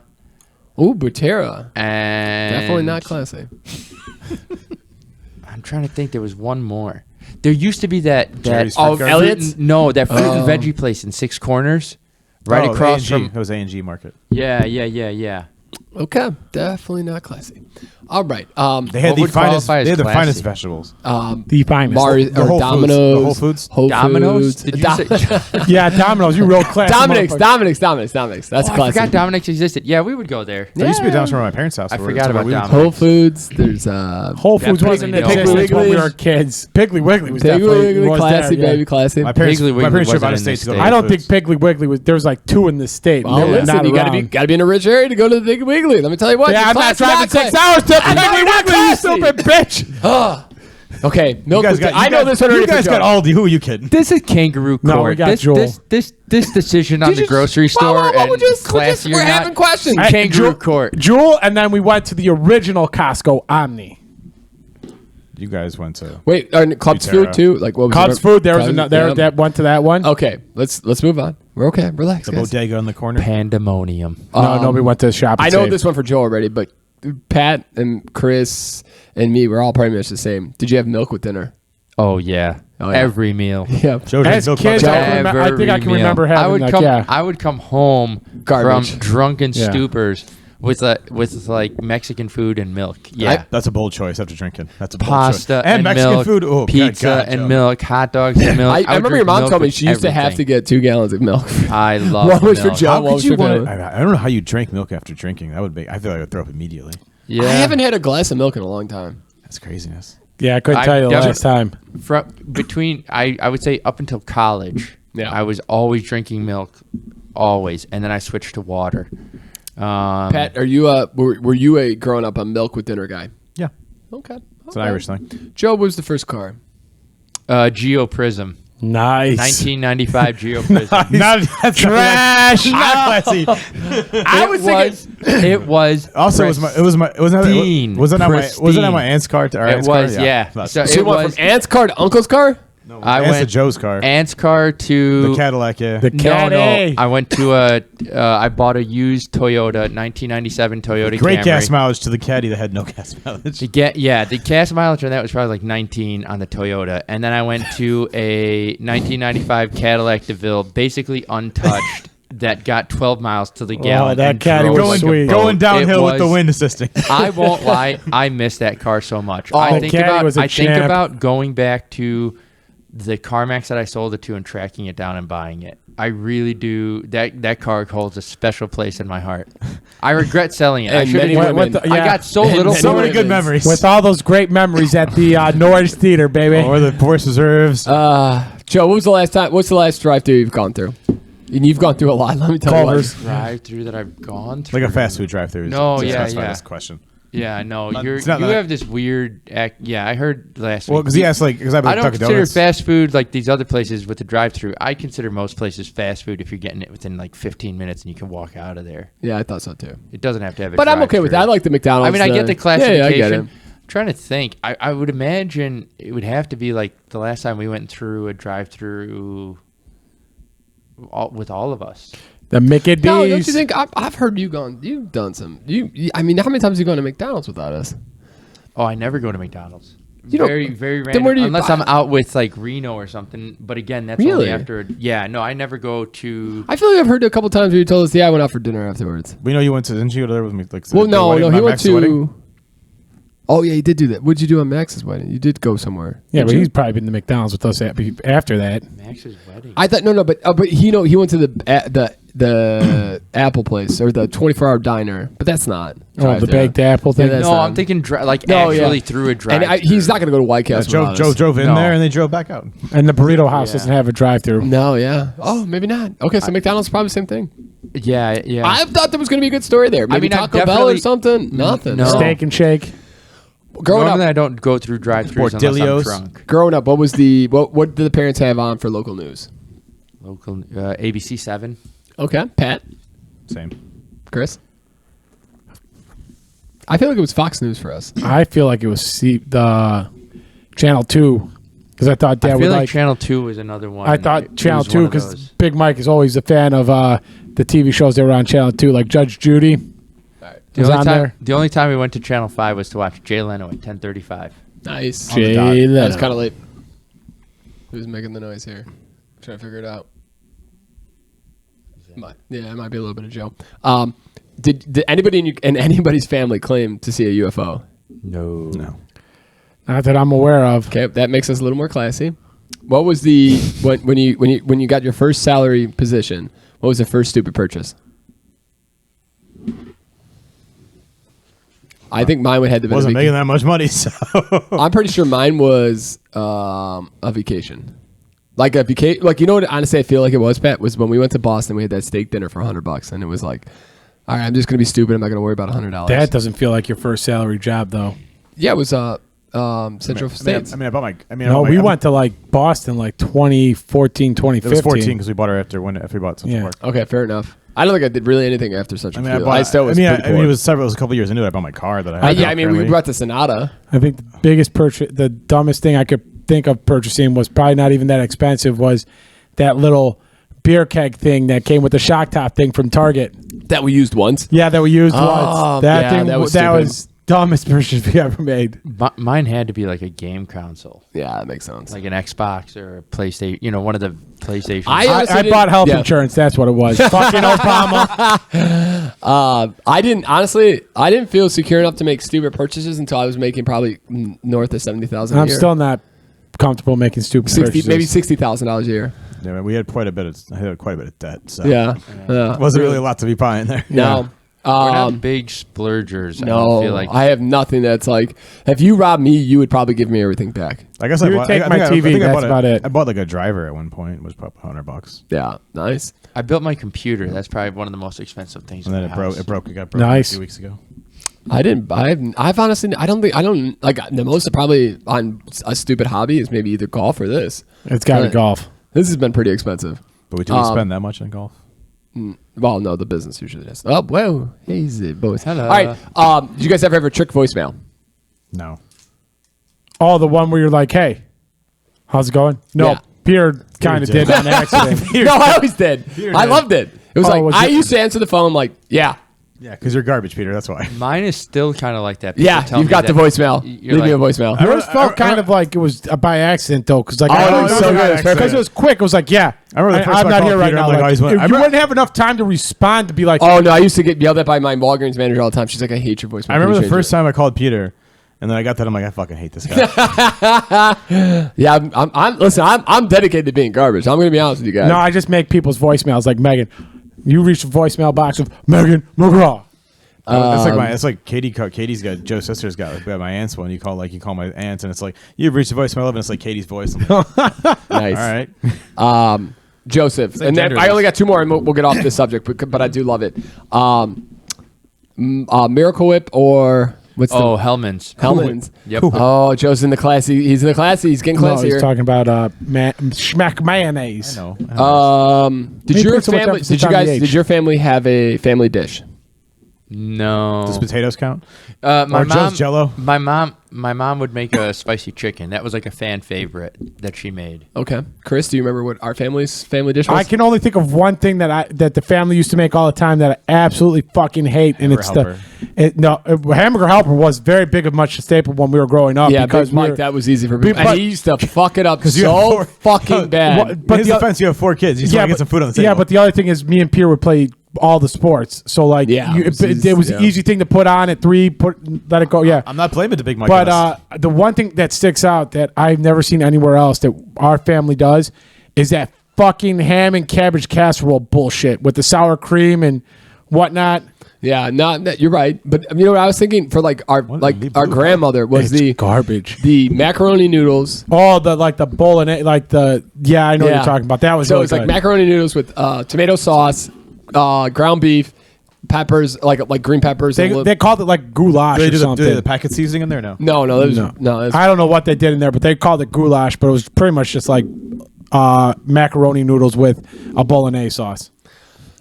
Ooh, Butera. and Definitely not classy. I'm trying to think. There was one more. There used to be that Jerry's oh, Fruit Garden? Elliot's? No, that fruit and veggie place in Six Corners, right across A&G. from. It was A&G Market. Yeah. Okay, definitely not classy. All right. They had What the would qualify finest. as They had the classy? finest vegetables. The finest. Mars The or Whole Foods. Domino's. The Whole Foods? Whole Domino's? Foods. Did you say Yeah, Domino's. You real classy. Dominic's. motherfucker. That's I classy. forgot Dominic's existed. Yeah, we would go there. There used to be a Domino's from my parents' house. I where- forgot where about we would- Domino's. Whole Foods. There's Whole Foods That wasn't Piggly in existence when we Wiggly. were kids. Piggly Wiggly was Piggly definitely Wiggly, was classy, there, yeah. baby, classy. My parents, Piggly my Wiggly parents trip wasn't out of in state the to go to state. I Whole don't think Foods. Piggly Wiggly was. There was like 2 in the state. Well, They were listen, not you around. gotta be in a rich area to go to the Big Wiggly. Let me tell you what. Yeah, you're I'm not classy, driving 6 classy. hours to I know Piggly you're not Wiggly, you classy. stupid bitch. Okay, milk. You guys with got, I you know guys- this one already. You guys for got Joe. Aldi. Who are you kidding? This is kangaroo court. No, we got this, Joel. this decision on Did the you- grocery store Well, and we're just classy we're or having not. questions. Kangaroo court. Jewel, and then we went to the original Costco Omni. You guys went to. Wait, Cubs Butera. food too. Like what was Cubs it? food. There was Cubs- another. yeah. That went to that one. Okay, let's move on. We're okay. Relax, The guys. bodega in the corner. Pandemonium. No, we went to the shop. I and know Save. this one for Joe already, but Pat and Chris and me were all pretty much the same. Did you have milk with dinner? Oh yeah. Oh, yeah. Every meal. Yeah. Joe drank As milk kids, butter. I can remember- I think I can Every remember meal. having I would like, come. yeah. I would come home Garbage. from drunken Yeah. stupors with like Mexican food and milk. Yeah. That's a bold choice after drinking. That's a bold Pasta choice. And Mexican milk, food. Oh, pizza God, and Joe. milk, hot dogs and milk. I would remember your drink mom milk told me with she used to have to everything. get 2 gallons of milk. I love What was for milk. Joe? How What could was you your want? favorite? I don't know how you drank milk after drinking. That would be. I feel like I would throw up immediately. Yeah. I haven't had a glass of milk in a long time. That's craziness. Yeah, I couldn't I tell you the definitely- last time. Between I would say up until college, Yeah. I was always drinking milk, always, and then I switched to water. Pat, are you were you a growing up a milk with dinner guy? Yeah, Okay. it's an Irish thing. Joe, what was the first car? Geo Prism, Nice. 1995 Geo Prism. Not trash. Not classy. I was thinking. It was Also, it was my was Pristine. it on my Pristine. aunt's car to our It aunt's was, car? yeah. That's- So So it you went was from aunt's car to uncle's car? no, I aunt's went- to Joe's car. Aunt's car to The Cadillac, yeah. The cat. No. I went to I bought a used Toyota, 1997 Toyota Great Camry. gas mileage to the Caddy that had no gas mileage. The gas mileage on that was probably like 19 on the Toyota, and then I went to a 1995 Cadillac DeVille, basically untouched, that got 12 miles to the gallon. that and caddy drove was like a sweet. boat. Going downhill It with the was- wind assisting. I won't lie, I miss that car so much. the I think caddy was a I think champ. about going back to the CarMax that I sold it to and tracking it down and buying it. I really do. That car holds a special place in my heart. I regret selling it. I And should many have. women. I got so little. many So many women. good memories. With all those great memories at the Norris Theater, baby. or the Forest Reserves. Joe, what was the last time? What's the last drive-through you've gone through? And you've gone through a lot. Let me tell Culver's. you. drive-through that I've gone through. like a fast food drive-through. No, to yeah, specify yeah. This question. Yeah, no, Not- you it's not that- have this weird act. Yeah, I heard last Well, week. because he asked because I've I been don't Dunkin' consider Donuts. fast food like these other places with the drive-through. I consider most places fast food if you're getting it within like 15 minutes and you can walk out of there. Yeah, I thought so too. It doesn't have to have a But I'm okay with that. I drive-through. like the McDonald's. I mean, I get the Yeah, classification. I get it. I'm trying to think. I would imagine it would have to be like the last time we went through a drive-through with all of us. The Mickey D's. No, don't you think? I've heard you've done some. I mean, how many times have you gone to McDonald's without us? Oh, I never go to McDonald's. You don't- Very, very then random. where do you Unless buy- I'm out with like Reno or something. But again, that's Really? only after. Yeah, no, I never go to. I feel like I've heard a couple times where you told us, "Yeah, I went out for dinner afterwards." We know you went to. Didn't you go there with me? Like, Well, the no, wedding, no, my he went Max's wedding? to. Oh yeah, he did do that. What'd you do on Max's wedding? You did go somewhere. Yeah, didn't but you? he's probably been to McDonald's with us after that. Max's wedding. I thought no, but he went to the Apple place or the 24-hour diner, but that's not. Oh, the drive-thru. baked apple thing. that's no, not- I'm thinking like No, yeah. actually through a drive. And he's not going to go to White Castle. Joe drove in No. there and they drove back out. And the burrito house Yeah. doesn't have a drive-through. No, yeah. Oh, maybe not. Okay, so McDonald's is probably the same thing. Yeah, yeah. I thought there was going to be a good story there. Maybe mean, I've Taco Bell or definitely- something. Nothing. No. Steak and shake. Growing Normally, up, I don't go through drive-throughs unless I'm Portillo's. drunk. what did the parents have on for local news? Local ABC 7. Okay, Pat, Same. Chris. I feel like it was Fox News for us. I feel like it was the Channel 2 because I thought Dad I would feel like like. Channel 2 was another one. I thought It Channel was 2 one of because those. Big Mike is always a fan of the TV shows that were on Channel 2, like Judge Judy. The was only on time, there. the only time we went to Channel 5 was to watch Jay Leno at 10:35. Nice. Jay That was Leno. kind of late. Who's making the noise here? Trying to figure it out. Yeah, it might be a little bit of Joe. Did anybody in anybody's family claim to see a UFO? No. Not that I'm aware of. Okay, that makes us a little more classy. What was the when you got your first salary position? What was the first stupid purchase? I think mine would have to be. Wasn't making that much money, so I'm pretty sure mine was a vacation. Like a vacation, like, you know what? Honestly, I feel like it was, Pat, was when we went to Boston. We had that steak dinner for $100, and it was like, all right, I'm just gonna be stupid. I'm not gonna worry about $100. That doesn't feel like your first salary job, though. Yeah, it was Central States. No, we went to like Boston like 2014, 2015. It was 14 because we bought her after we bought Central Park. Okay, fair enough. I don't think I did really anything after Central. I States. mean, it was it was a couple years into it. I bought my car that I had. We brought the Sonata. I think the biggest purchase, the dumbest thing I could think of purchasing was probably not even that expensive, was that little beer keg thing that came with the shock top thing from Target. That we used once. Yeah, that we used once. That was dumbest purchase we ever made. Mine had to be like a game console. Yeah, that makes sense. Like an Xbox or a PlayStation, one of the PlayStation. I bought health insurance. That's what it was. Fucking Obama. I didn't feel secure enough to make stupid purchases until I was making probably north of $70,000 a year. I'm still not comfortable making stupid purchases. Maybe $60,000 a year. Yeah, man, we had quite a bit of debt. So Yeah. it wasn't really a lot to be buying there. No. We're not big splurgers. No, I feel like I have nothing that's like, if you robbed me, you would probably give me everything back. I guess You would take my TV, that's about it. I bought like a driver at one point. It was probably $100. Yeah, nice. I built my computer. That's probably one of the most expensive things. And then in it the house. broke. It got broken Nice. a few weeks ago. I've honestly, I don't like, the most probably on a stupid hobby is maybe either golf or this. It's got to be golf. This has been pretty expensive. But do we spend that much on golf? Well, no, the business usually does. Oh, whoa. Easy, boys. Hello. All right. Did you guys ever have a trick voicemail? No. Oh, the one where you're like, hey, how's it going? No, Yeah. Pierre kind of did on accident. No, I always did. I loved it. It was I used to answer the phone like, yeah. Yeah, because you're garbage, Peter. That's why. Mine is still kind of like that. People Yeah, tell you've me got the that voicemail. you're Leave me a like- voicemail. Yours felt kind of like it was by accident, though, because like, Oh, it was so good. Because it was quick. It was like, yeah, I remember the first I'm time I not called here right Peter, now. I'm like, Like, oh, he's one- if I you remember- wouldn't have enough time to respond to be like, Oh, no, I used to get yelled at by my Walgreens manager all the time. She's like, I hate your voicemail. I remember Can the you change first it? time I called Peter, and then I got that. I'm like, I fucking hate this guy. Yeah, I'm dedicated to being garbage. I'm going to be honest with you guys. no, I just make people's voicemails like, Megan, you reach the voicemail box of Megan McGraw. It's like Katie's got Joe's sister's got my aunt's one. You call my aunt, and it's like you've reached the voicemail and it's like Katie's voice. I'm like, Nice. all right. Joseph. like And then I gender only got two more, and we'll get off this subject, but I do love it. Miracle Whip or what's the Hellman's. Hellman's? Yep. Oh, Joe's in the classy. He's in the classy. He's getting No, classy he's here. talking about schmack mayonnaise. No. Did Me your put so much family? emphasis Did you on the guys? H. Did your family have a family dish? No. Does potatoes count? My Or mom, Joe's Jell-O? My mom would make a spicy chicken. That was like a fan favorite that she made. Okay, Chris, do you remember what our family's family dish was? I can only think of one thing that the family used to make all the time that I absolutely fucking hate, and it's Hamburger Hamburger Helper was very big of much a staple when we were growing up. Yeah, because Big Mike, that was easy for me. And but- he used to fuck it up you have so four- fucking bad. But In his the- defense, you have 4 kids. You just want to get some food on the table. Yeah, but the other thing is, me and Pierre would play all the sports, so like, Yeah, it was yeah. an easy thing to put on at 3, let it go. Yeah, I'm not blaming the Big Mike. but the one thing that sticks out that I've never seen anywhere else that our family does is that fucking ham and cabbage casserole bullshit with the sour cream and whatnot. Yeah, you're right. But you know what I was thinking for like our grandmother was It's garbage. the macaroni noodles. Oh, the bowl and I know what you're talking about. That was so really it's like good. macaroni noodles with tomato sauce, ground beef, peppers, like green peppers. They called it like goulash do they or do something. the packet seasoning in there? No. no, that was no. I don't know what they did in there, but they called it goulash, but it was pretty much just like macaroni noodles with a bolognese sauce.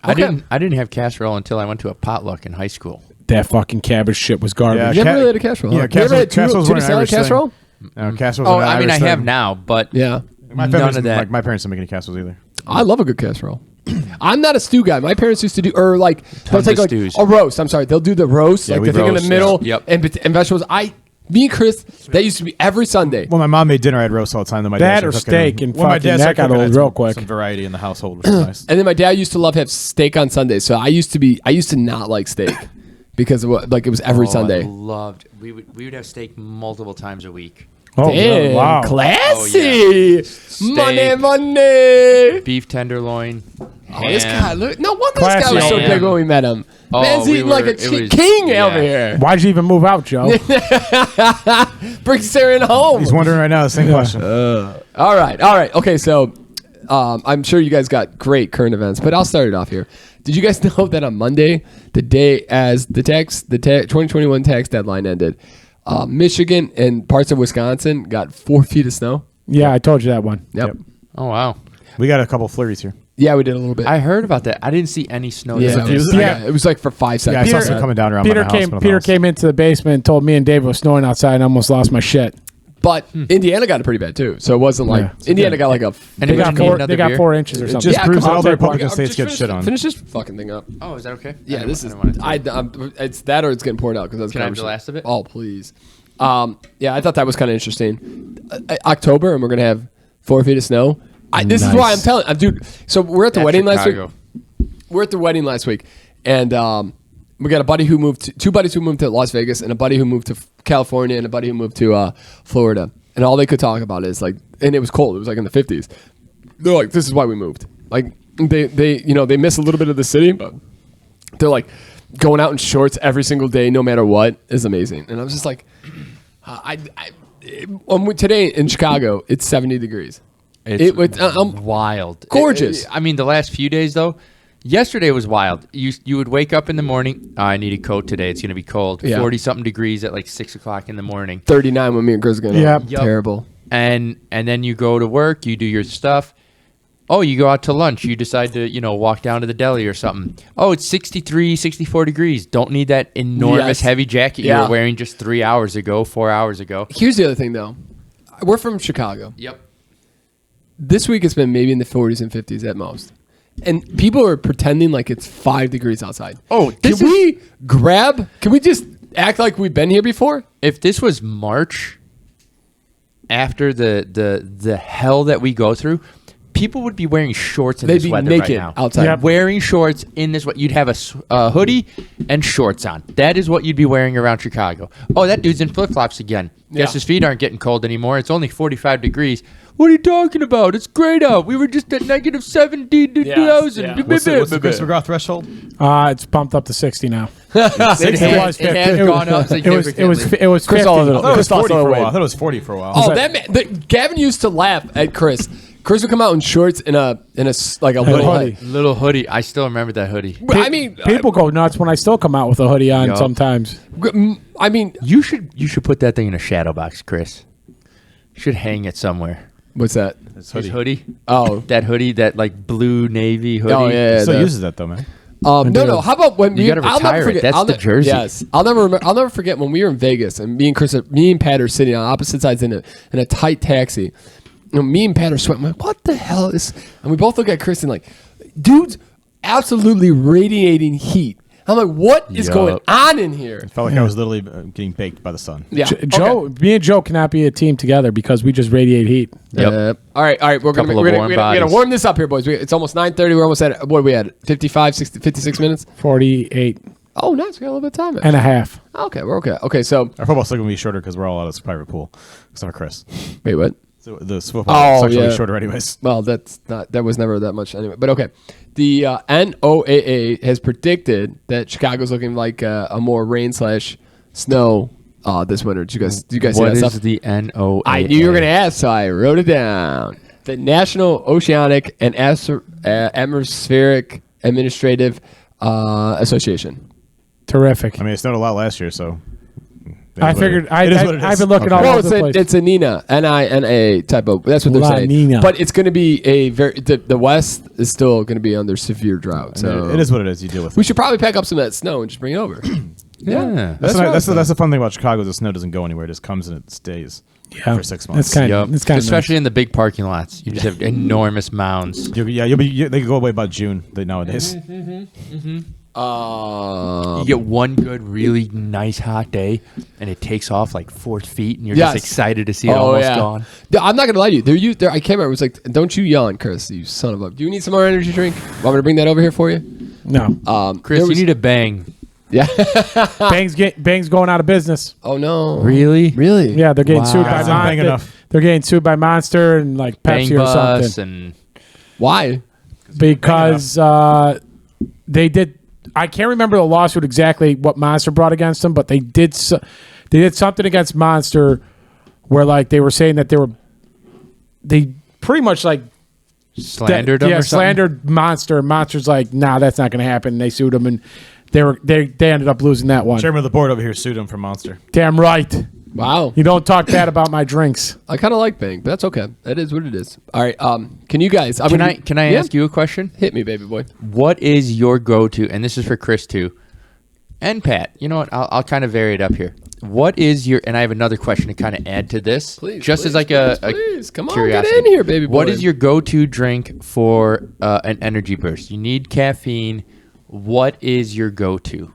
I didn't have casserole until I went to a potluck in high school. That fucking cabbage shit was garbage. You never really had a casserole. Yeah, huh? You ever had casseroles were an tuna salad Irish thing. casserole? No, casseroles. Oh, are an I mean, I Irish have thing. now, but Yeah, My none family's of that. My parents don't make any casseroles either. I love a good casserole. I'm not a stew guy. My parents used to do, or like they'll Tons take of like stews. a roast. I'm sorry, they'll do the roast, Yeah, like we the thing in roast, the middle, yeah. Yep. and vegetables. Me and Chris, that used to be every Sunday. When my mom made dinner, I had roast all the time. Then my That dad or started cooking. steak and When my fucking dad that started got cooking, I old had real some- quick. Some variety in the household, which was nice. And then my dad used to love to have steak on Sunday. So I used to not like steak because of what, like it was every Sunday. We would have steak multiple times a week. Oh, Damn, wow. classy. Steak. Money. Beef tenderloin. Oh, this ham. guy, look, no wonder this guy was so Classy. big when we met him. Oh, Man's we eating like were- a it was- king yeah. over here. Why'd you even move out, Joe? Bring Sarah home. He's wondering right now the same question. All right. Okay, so I'm sure you guys got great current events, but I'll start it off here. Did you guys know that on Monday, the day as the 2021 tax deadline ended, Michigan and parts of Wisconsin got 4 feet of snow? Yeah, I told you that one. Yep. Oh, wow. We got a couple flurries here. Yeah, we did a little bit. I heard about that. I didn't see any snow. yeah, this it was, week. Yeah. it was like for 5 Yeah, I seconds. saw some coming down around my house. Peter came into the basement and told me and Dave it was snowing outside and I almost lost my shit. But Indiana got it pretty bad too. So it wasn't like Yeah. Indiana got like a. And They would got you need another they got beer? 4 inches or something. just proves come all on, the take one. Republican states get shit on. Finish this fucking thing up. Oh, is that okay? Yeah, this is. I didn't want to- It's that or it's getting poured out because Can I have the last of it? Oh, please. Yeah, I thought that was kind of interesting. October, and we're gonna have 4 feet of snow. This is why I'm telling, dude. So we're at the At wedding last Chicago. week. We're at the wedding last week, and we got a buddy who moved, two buddies who moved to Las Vegas, and a buddy who moved to California, and a buddy who moved to Florida. And all they could talk about is like, and it was cold. It was like in the 50s. They're like, this is why we moved. Like they miss a little bit of the city, but they're like going out in shorts every single day, no matter what, is amazing. And I was just like, today in Chicago, it's 70 degrees. It's It wild. Gorgeous. I mean, the last few days, though, yesterday was wild. You would wake up in the morning. I need a coat today. It's going to be cold. Yeah. 40-something degrees at like 6 o'clock in the morning. 39 when me and Chris are going. Yep. Terrible. And then you go to work. You do your stuff. Oh, you go out to lunch. You decide to, walk down to the deli or something. Oh, it's 63, 64 degrees. Don't need that enormous Yes. heavy jacket you Yeah. were wearing just 3 hours ago, 4 hours ago. Here's the other thing, though. We're from Chicago. Yep. This week it's been maybe in the 40s and 50s at most. And people are pretending like it's 5 degrees outside. Oh, Can we just act like we've been here before? If this was March, after the hell that we go through, people would be wearing shorts in They'd this be weather naked right now. outside. Yep. Wearing shorts in this you'd have a hoodie and shorts on. That is what you'd be wearing around Chicago. Oh, that dude's in flip-flops again. Guess Yeah. his feet aren't getting cold anymore. It's only 45 degrees. What are you talking about? It's great out. We were just at negative 17 to 2000. yeah. What's the Chris McGraw threshold? It's pumped up to 50 now. It has It was- gone up significantly. It was 50. all of it. I thought it was Chris lost 40 all for the a weight. while. I thought it was 40 for a while. Oh, that man! Gavin used to laugh at Chris. Chris would come out in shorts in a like a little hoodie. hoodie. Little hoodie. I still remember that hoodie. I mean, People go nuts when I still come out with a hoodie on Yup. sometimes. I mean, You should put that thing in a shadow box, Chris. You should hang it somewhere. what's that? His hoodie. Oh, That hoodie, that like blue navy hoodie. oh yeah. Still the- uses that though, man. No. How about when You gotta I'll never retire it. forget. That's the jersey. Yes, I'll never forget when we were in Vegas and me and Pat are sitting on opposite sides in a tight taxi. Me and Pat are sweating. I'm like, what the hell is? And we both look at Chris and like, dude's absolutely radiating heat. I'm like, what is Yup. going on in here? Felt like I was literally getting baked by the sun. Yeah, Joe, me and Joe cannot be a team together because we just radiate heat. Yep. All right. We're gonna Couple of warm bodies. warm this up here, boys. It's almost 9:30. We're almost at what are we at? 55, 60, 56 minutes. 48 Oh, nice. We got a little bit of time. and a half. Okay, we're okay. Okay, so Our football's still gonna be shorter because we're all out of private pool, except for Chris. wait, what? So the football is actually yeah. shorter anyways. Well, that was never that much anyway. But okay, the NOAA has predicted that Chicago's looking like a more rain/snow this winter. Do you guys see What that is stuff? the NOAA? I knew you were going to ask, so I wrote it down. The National Oceanic and Atmospheric Administrative Association. Terrific. I mean, it snowed a lot last year, so I figured It is what it I've is. been looking Okay. all Well, over the place. it's a Nina, Nina type of. That's what they're La saying. Nina. But it's going to be the West is still going to be under severe drought. So it is what it is. You deal with we it. should probably pack up some of that snow and just bring it over. Yeah. That's the fun thing about Chicago. The snow doesn't go anywhere; it just comes and it stays for 6 months. That's kind Yep. of it's kind of Especially in the big parking lots. You just have enormous mounds. They go away about June nowadays. You get one good, really nice hot day, and it takes off like 4 feet, and you're just excited to see it almost gone. I'm not gonna lie to you. I came out. It was like, don't you yawn, Chris? You son of a. Do you need some more energy drink? Want me to bring that over here for you? No. Chris, you need a Bang. Yeah. Bang's going out of business. Oh no. Really? Really? Yeah, they're getting sued by Bang Monster. enough. They're getting sued by Monster and like Bang Pepsi or Bus something. and Because they did. I can't remember the lawsuit exactly what Monster brought against them, but they did something against Monster where like they were saying that they pretty much like slandered them. Yeah, or something? slandered Monster. Monster's like, nah, that's not going to happen. And they sued them, and they ended up losing that one. Chairman of the board over here sued him for Monster. Damn right. Wow. You don't talk bad about my drinks. I kind of like Bang, but that's okay. That is what it is. All right. Can you guys? Can I ask you a question? Hit me, baby boy. What is your go-to? And this is for Chris too, and Pat. You know what? I'll kind of vary it up here. What is your? And I have another question to kind of add to this. Please, just please, as like please. a Come on, curiosity. get in here, baby boy. What is your go-to drink for an energy burst? You need caffeine. What is your go-to?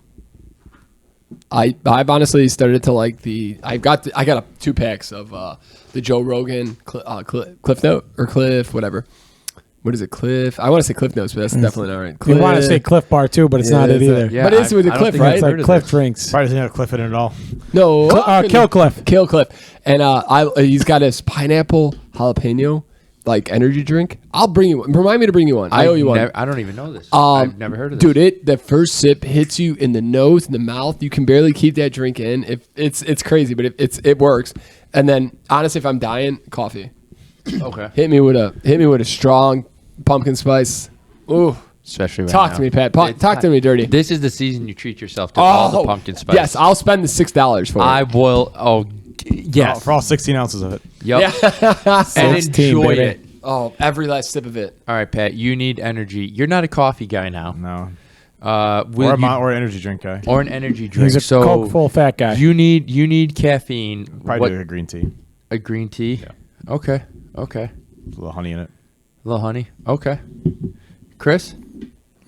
I've honestly started to like I got 2 packs of the Joe Rogan Cliff Note or Cliff whatever. What is it, Cliff? I want to say Cliff Notes, but that's definitely not right. You want to say Cliff Bar too, but it's not it either. Yeah, but it's with the I don't Cliff, think right? It's like Cliff drinks. Probably doesn't have a cliff in it at all. No, Kill Cliff. Kill Cliff, and he's got his pineapple jalapeno like energy drink. I'll bring you one. Remind me to bring you one. I owe you one. I don't even know this. I've never heard of this. Dude, the first sip hits you in the nose, in the mouth. You can barely keep that drink in. If it's crazy, but it works. And then honestly, if I'm dying, coffee. Okay. Hit me with a strong pumpkin spice. Ooh. Especially right Talk now. to me, Pat. Talk to me dirty. This is the season you treat yourself to all the pumpkin spice. Yes, I'll spend the $6 for it. I will. Oh, yes. For all 16 ounces of it. Yep. And 16, enjoy baby. it. Oh, every last sip of it. All right, Pat. You need energy. You're not a coffee guy now. No. Will you- Or an energy drink guy. or an energy drink. He's a so Coke full fat guy. You need caffeine. Probably do a green tea. A green tea. Yeah. Okay. A A little honey in it. little honey. Okay. Chris.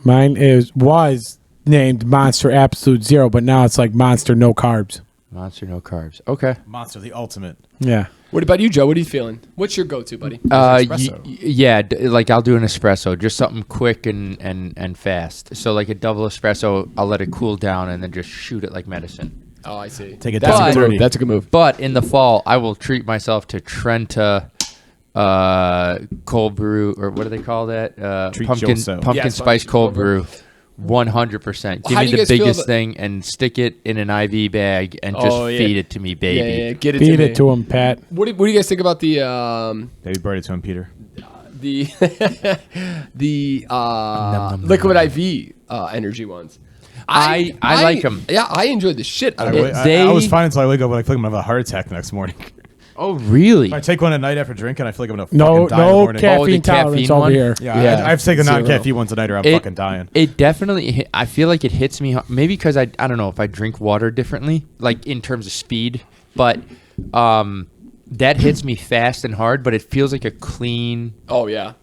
Mine was named Monster Absolute Zero, but now it's like Monster No Carbs. Monster, no carbs. Okay. Monster, the ultimate. Yeah. What about you, Joe? What are you feeling? What's your go-to, buddy? Espresso. Yeah, like I'll do an espresso, just something quick and fast. So like a double espresso, I'll let it cool down and then just shoot it like medicine. Oh, I see. Take it That's down a good dirty. move. That's a good move. But in the fall, I will treat myself to Trenta cold brew, or what do they call that? Treat Pumpkin yourself. Yeah, spice cold brew. 100%. Give How me do you the guys feel biggest about- thing and stick it in an IV bag and just Oh, yeah. feed it to me, baby. Yeah, get it Feed to it me. to him, Pat. What do you guys think about the Baby bird it to him, Peter. the liquid IV energy ones? I like 'em. Yeah, I enjoyed the shit out of it. They- I was fine until I wake up, but I feel like I'm gonna have a heart attack the next morning. Oh, really? If I take one at night after drinking, I feel like I'm gonna No, fucking die in the no morning. caffeine caffeine tolerance one? over here. Yeah, Yeah. I've taken Zero. non-caffeine ones a night or I'm fucking dying. It definitely. I feel like it hits me. Maybe because I don't know if I drink water differently, like in terms of speed, but that hits me fast and hard. But it feels like a clean Oh yeah.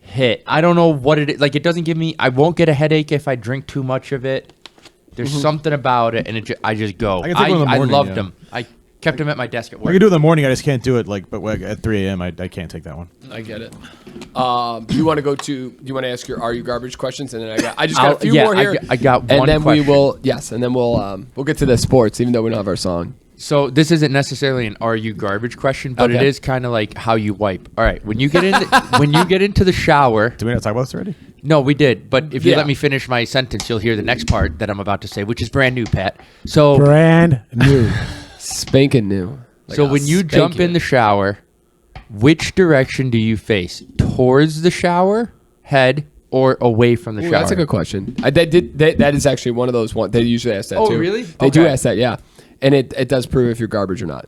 hit. I don't know what it is. Like it doesn't give me. I won't get a headache if I drink too much of it. There's something about it, and I just go. I can take one in the morning, loved yeah. them. I kept them at my desk at I work. can do it in the morning. I just can't do it but at 3 a.m. I can't take that one. I get it. Do you want to go to? Do you want to ask your "Are you garbage?" questions, and then I just got a few more here. I got one and then question. we will and then we'll get to the sports, even though we don't have our song. So this isn't necessarily an "Are you garbage?" question, but it Okay. is kind of like how you wipe. All right, when you get into the shower. Do we not talk about this already? No, we did, but if you Yeah. let me finish my sentence, you'll hear the next part that I'm about to say, which is brand new, Pat. So, Brand new. Spanking new. so when you jump in the shower, which direction do you face? Towards the shower head or away from the shower? That's a good question. That is actually one of those ones. They usually ask that Oh, too. really? They do Okay. ask that, yeah. And it does prove if you're garbage or not.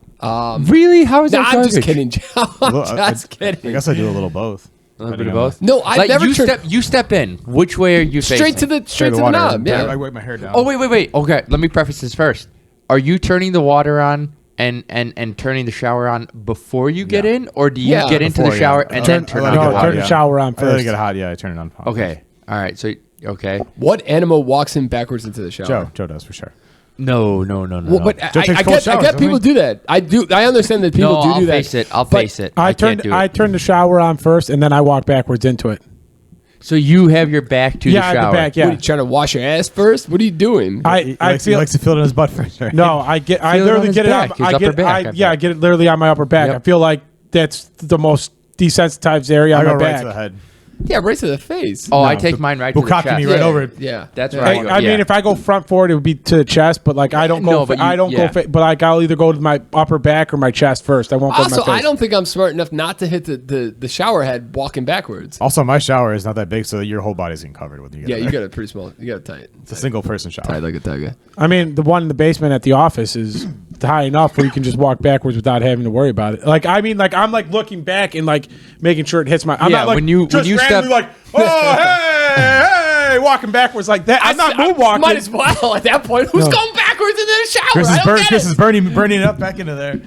Really? How is No, that I'm garbage? just kidding, Joe. I'm Well, just I kidding. guess I do a little both. A little bit Depending of on both. No, I've Like never you step in. Which way are you straight to facing? the water. knob. I Yeah. wipe my hair down. Oh wait. Okay, let me preface this first. Are you turning the water on and turning the shower on before you get Yeah. in, or do you Yeah. get into the Before, yeah. shower and then I turn let on it the get No, hot, water? turn the shower on I let it first. get hot. Yeah, I turn it on. Okay. All right. So Okay. What animal walks in backwards into the shower? Joe does for sure. No. Well, but Joe takes I cold get showers, people doesn't do that. I understand that people do I'll that. face it. I'll But face it. I can't do it. I turn the shower on first, and then I walk backwards into it. So you have your back to the Yeah, shower. the back. What, are Yeah. you trying to wash your ass first? What are you doing? He likes to feel it in his butt first. Right? No, I Feel it literally on get his it on. back, his upper back, I I bet. get it literally on my upper back. Yep. I feel like that's the most desensitized area I on go my right back. to the head. Yeah, right to the face. Oh, I No, take mine right to the Bukkake chest. me right over it. Yeah, That's yeah. where I I, go. I mean, yeah. if I go front forward, it would be to the chest. But like, I don't go. No, but I don't yeah. go. But like, I'll either go to my upper back or my chest first. I won't go to Also, my face. I don't think I'm smart enough not to hit the shower head walking backwards. Also, my shower is not that big, so your whole body's getting covered when you get Yeah, there. you got it pretty small. You got it tight. It's a single person shower. Tight like a tiger. I mean, the one in the basement at the office is high enough where you can just walk backwards without having to worry about it. Like, I mean, like I'm like looking back and like making sure it hits my. I'm Yeah, not like when you randomly step- like, oh hey, walking backwards like that. I'm not moonwalking. Might as well at that point. Who's No. going backwards into the shower? Chris I is, don't get Chris it. is burning it up back into there.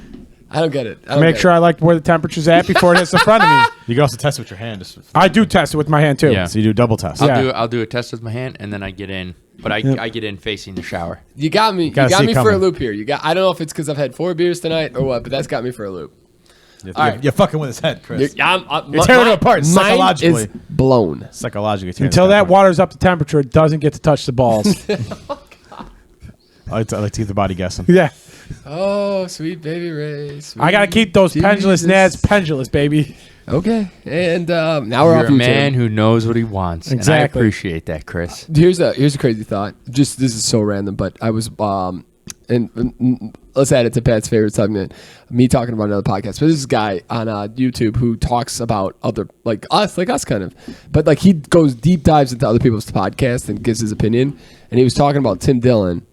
I don't get it. I don't Make get sure it. I like where the temperature's at before it hits the front of me. You can also test with your hand. I do test it with my hand too. Yeah. So you do double test. Yeah. I'll do a test with my hand, and then I get in. But I get in facing the shower. You got me. You Gotta got see me it for a coming. loop here. I don't know if it's because I've had 4 beers tonight or what, but that's got me for a loop. You're, All right. you're fucking with his head, Chris. You're tearing it apart psychologically. Is blown. Psychologically. tearing Until his that head apart. water's up to temperature, it doesn't get to touch the balls. I like to keep the body guessing. Yeah. Oh, sweet baby Ray. Sweet I got to keep those pendulous Jesus. nads pendulous, baby. Okay. And now we're You're off a YouTube. man who knows what he wants, and I Exactly. appreciate that, Chris. Here's a crazy thought. Just this is so random, but I was and let's add it to Pat's favorite segment, me talking about another podcast. But this is a guy on YouTube who talks about other like us kind of, but like he goes deep dives into other people's podcasts and gives his opinion. And he was talking about Tim Dillon,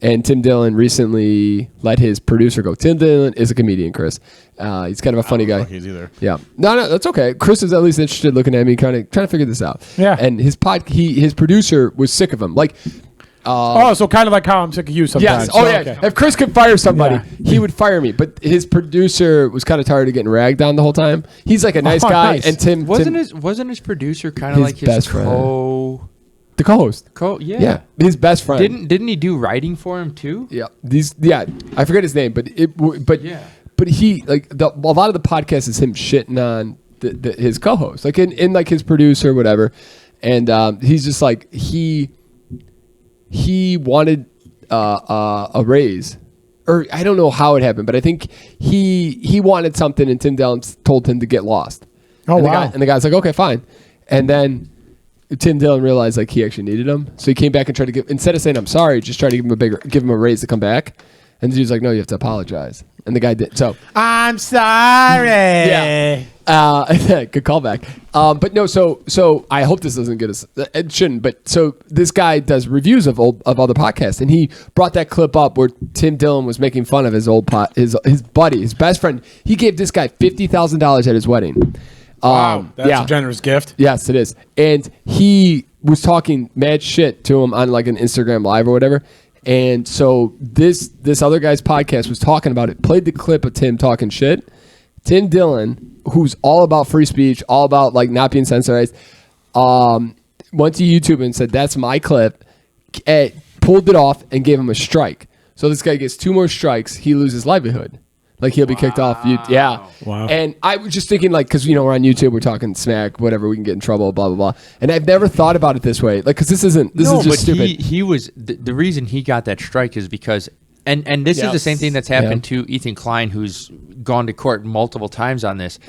and Tim Dillon recently let his producer go. Tim Dillon is a comedian, Chris. He's kind of a funny guy. He's either. Yeah, no, that's okay. Chris is at least interested, looking at me, trying to figure this out. Yeah. and his producer was sick of him. Like, Oh, so kind of like how I'm sick of you sometimes. yes, oh So, yeah. okay. If Chris could fire somebody, Yeah. he would fire me. But his producer was kind of tired of getting ragged on the whole time. He's like a nice Oh, guy, nice. and Tim Wasn't his producer kind of His like his best friend. co? the co-host. Yeah. His best friend. Didn't he do writing for him too? Yeah, I forget his name, but Yeah. but he like a lot of the podcast is him shitting on his co-host, like in like his producer, whatever, and he's just like he wanted a raise, or I don't know how it happened, but I think he wanted something, and Tim Dillon told him to get lost. Oh, and the wow. guy, and the guy's like, okay, fine, and then Tim Dillon realized like he actually needed him, so he came back and tried to give, instead of saying I'm sorry, just tried to give him a raise to come back, and the dude's like, no, you have to apologize, and the guy did. So I'm sorry. yeah. Good callback. But no, so I hope this doesn't get us. It shouldn't. But so this guy does reviews of other podcasts, and he brought that clip up where Tim Dillon was making fun of his his buddy, his best friend. He gave this guy $50,000 at his wedding. Wow, that's yeah. a generous gift. Yes, it is. And he was talking mad shit to him on like an Instagram Live or whatever. And so this other guy's podcast was talking about it, played the clip of Tim talking shit. Tim Dillon, who's all about free speech, all about like not being censored, went to YouTube and said, that's my clip, pulled it off and gave him a strike. So this guy gets 2 more strikes, he loses livelihood. Like he'll be kicked off. Yeah. Wow. And I was just thinking, like, because we're on YouTube, we're talking smack, whatever, we can get in trouble, blah blah blah. And I've never thought about it this way, like, because this is just stupid. He was the reason he got that strike is because and this is the same thing that's happened to Ethan Klein, who's gone to court multiple times on this.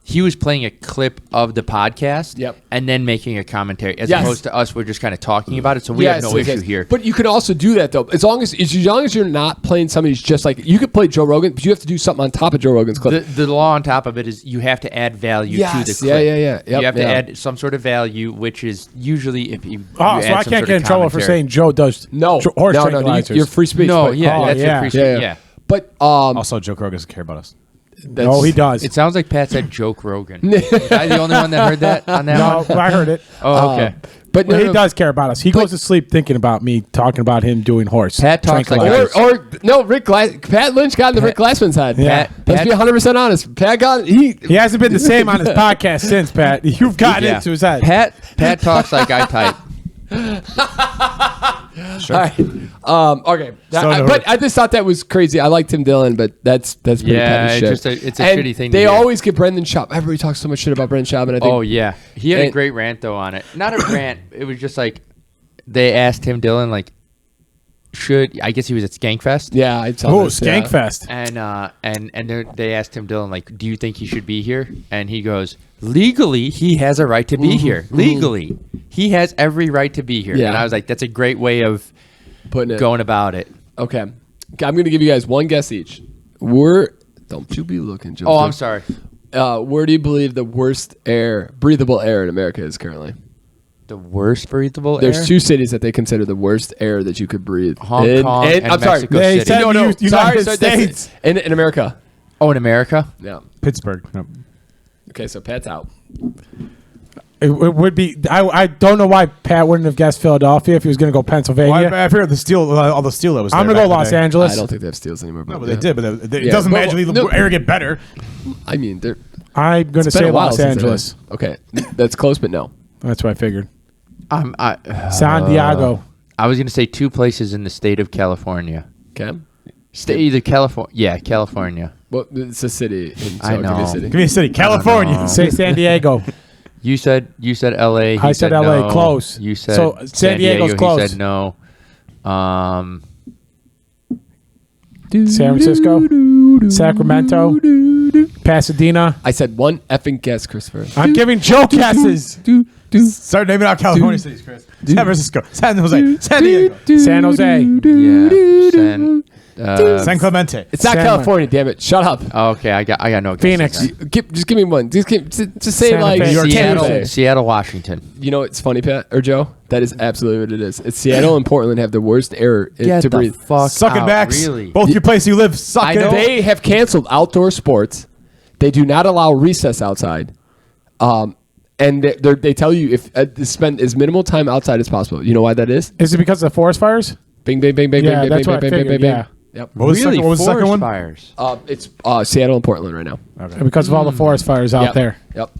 He was playing a clip of the podcast and then making a commentary, as opposed to us, we're just kind of talking about it, so we have no issue here. But you can also do that, though, as long as you're not playing somebody's just like, you could play Joe Rogan, but you have to do something on top of Joe Rogan's clip. The law on top of it is you have to add value to the clip. Yeah. Yep, you have to add some sort of value, which is usually if you Oh, so I can't get in trouble for saying Joe does horse tranquilizers. You're free speech. No, but, yeah, that's your free speech. Yeah. But Also, Joe Rogan doesn't care about us. No, he does. It sounds like Pat said joke Rogan. Was I the only one that heard that on that No, one? I heard it. Oh, okay. But He does care about us. He goes to sleep thinking about me talking about him doing horse. Pat talks like tranquilizers. Pat Lynch got into Rick Glassman's head. Yeah. Let's be 100% honest. Pat got He hasn't been the same on his podcast since, Pat. You've gotten into his head. Pat talks like I type. All right. Okay. So But I just thought that was crazy. I like Tim Dillon, but that's pretty Yeah, petty it's shit. just it's a And shitty thing to They hear. always get Brendan Schaub. Everybody talks so much shit about Brendan Schaub, and I think Oh yeah, he had a And- great rant though on it. Not a rant. It was just like they asked Tim Dillon like, should I guess he was at Skankfest. yeah, I saw Oh, this, yeah. Skankfest. And they asked Tim Dillon like, do you think he should be here? And he goes, legally he has a right to be here. Legally, he has every right to be here. Yeah. And I was like, that's a great way of Putting it. going about it. Okay. I'm going to give you guys one guess each. Don't you be looking, Joseph. Oh, I'm sorry. Where do you believe the worst breathable air in America is currently? The worst breathable There's air? two cities that they consider the worst air that you could breathe. Hong Kong and I'm Mexico sorry. They City. said No, United sorry, States. that's it. In America. Oh, in America? Yeah. Pittsburgh. No. Okay, so Pat's out. It would be. I don't know why Pat wouldn't have guessed Philadelphia if he was going to go Pennsylvania. Well, I figured all the steel that was. I'm there going to go back in the Los day. Angeles. I don't think they have steals anymore. No, but they did. But it Yeah, doesn't but- magically no. air get better. I mean, they're. I'm going to It's been say a while Los since Angeles. Okay, that's close, but no. That's what I figured. San Diego. I was going to say two places in the state of California. Okay. Either California. Yeah, California. Well, it's a city. So I it could be a know. city. Give me a city, California. Say San Diego. You said L.A. He I said LA, no. close. You said So, San Diego's Diego. close. He said no. San Francisco. Sacramento. Pasadena. I said one effing guess, Christopher. I'm giving Joe guesses. Start naming out California cities, Chris. San Francisco, San Jose, San Diego, San Jose. Yeah. San Clemente. It's not San California, damn it. Shut up. Okay, I got no guesses Phoenix. then. Just give me one. Just say Santa like Fe. New York Seattle, City. Seattle, Washington. You know it's funny, Pat or Joe? That is absolutely what it is. It's Seattle and Portland have the worst air Get to the breathe. fuck Sucking out, backs. Really? Both your place you live, sucking. They have canceled outdoor sports. They do not allow recess outside. And they tell you if to spend as minimal time outside as possible. You know why that is? Is it because of the forest fires? Bing, bing, bing, bing, Yeah, bing, that's bing, what I bing, bing, figured, bing, yeah. bing. Yep. What was the Really? second- what was the second Forest one? fires. It's Seattle and Portland right now. Because of all the forest fires out Yep. there. Yep.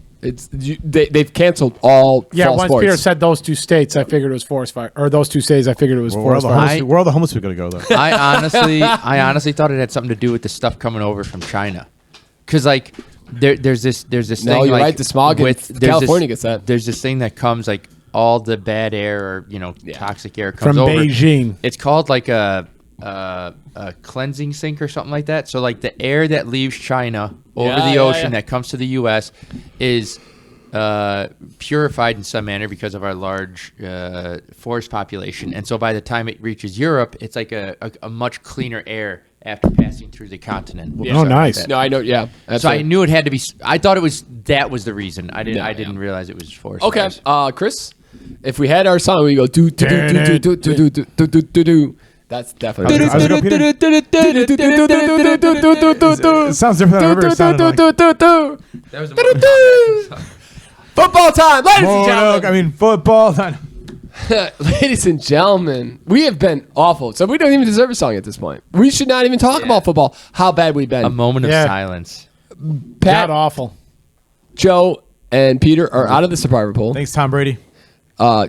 They've canceled all Yeah, fall once sports. Peter said those two states, I figured it was forest fire. Or those two states, I figured it was Where all forest the fires. homeless, where all the homeless people gonna go though? I honestly thought it had something to do with the stuff coming over from China, because like there's this No, thing you're like right. The smog in there's California this, gets that. There's this thing that comes like all the bad air or toxic air comes From over. Beijing. It's called like a cleansing sink or something like that. So like the air that leaves China over Yeah, the yeah, ocean yeah. that comes to the U.S. is purified in some manner because of our large forest population, and so by the time it reaches Europe, it's like a much cleaner air after passing through the continent. Oh, nice. No, I know. Yeah. So I absolutely. knew it had to be. I thought that was the reason. I didn't. Yeah, I didn't yeah. realize it was forest. Okay, fires. Chris, if we had our song, we go do do do do do do do do do do do. That's definitely. How's it go, Peter? It sounds different than I remember it sounded like. That was the Football time, ladies and I gentlemen. mean football. Ladies and gentlemen, we have been awful. So we don't even deserve a song at this point. We should not even talk about football. How bad we've been. a moment of Yeah. silence. Pat, God awful. Joe, and Peter are out of the survivor pool. Thanks, Tom Brady.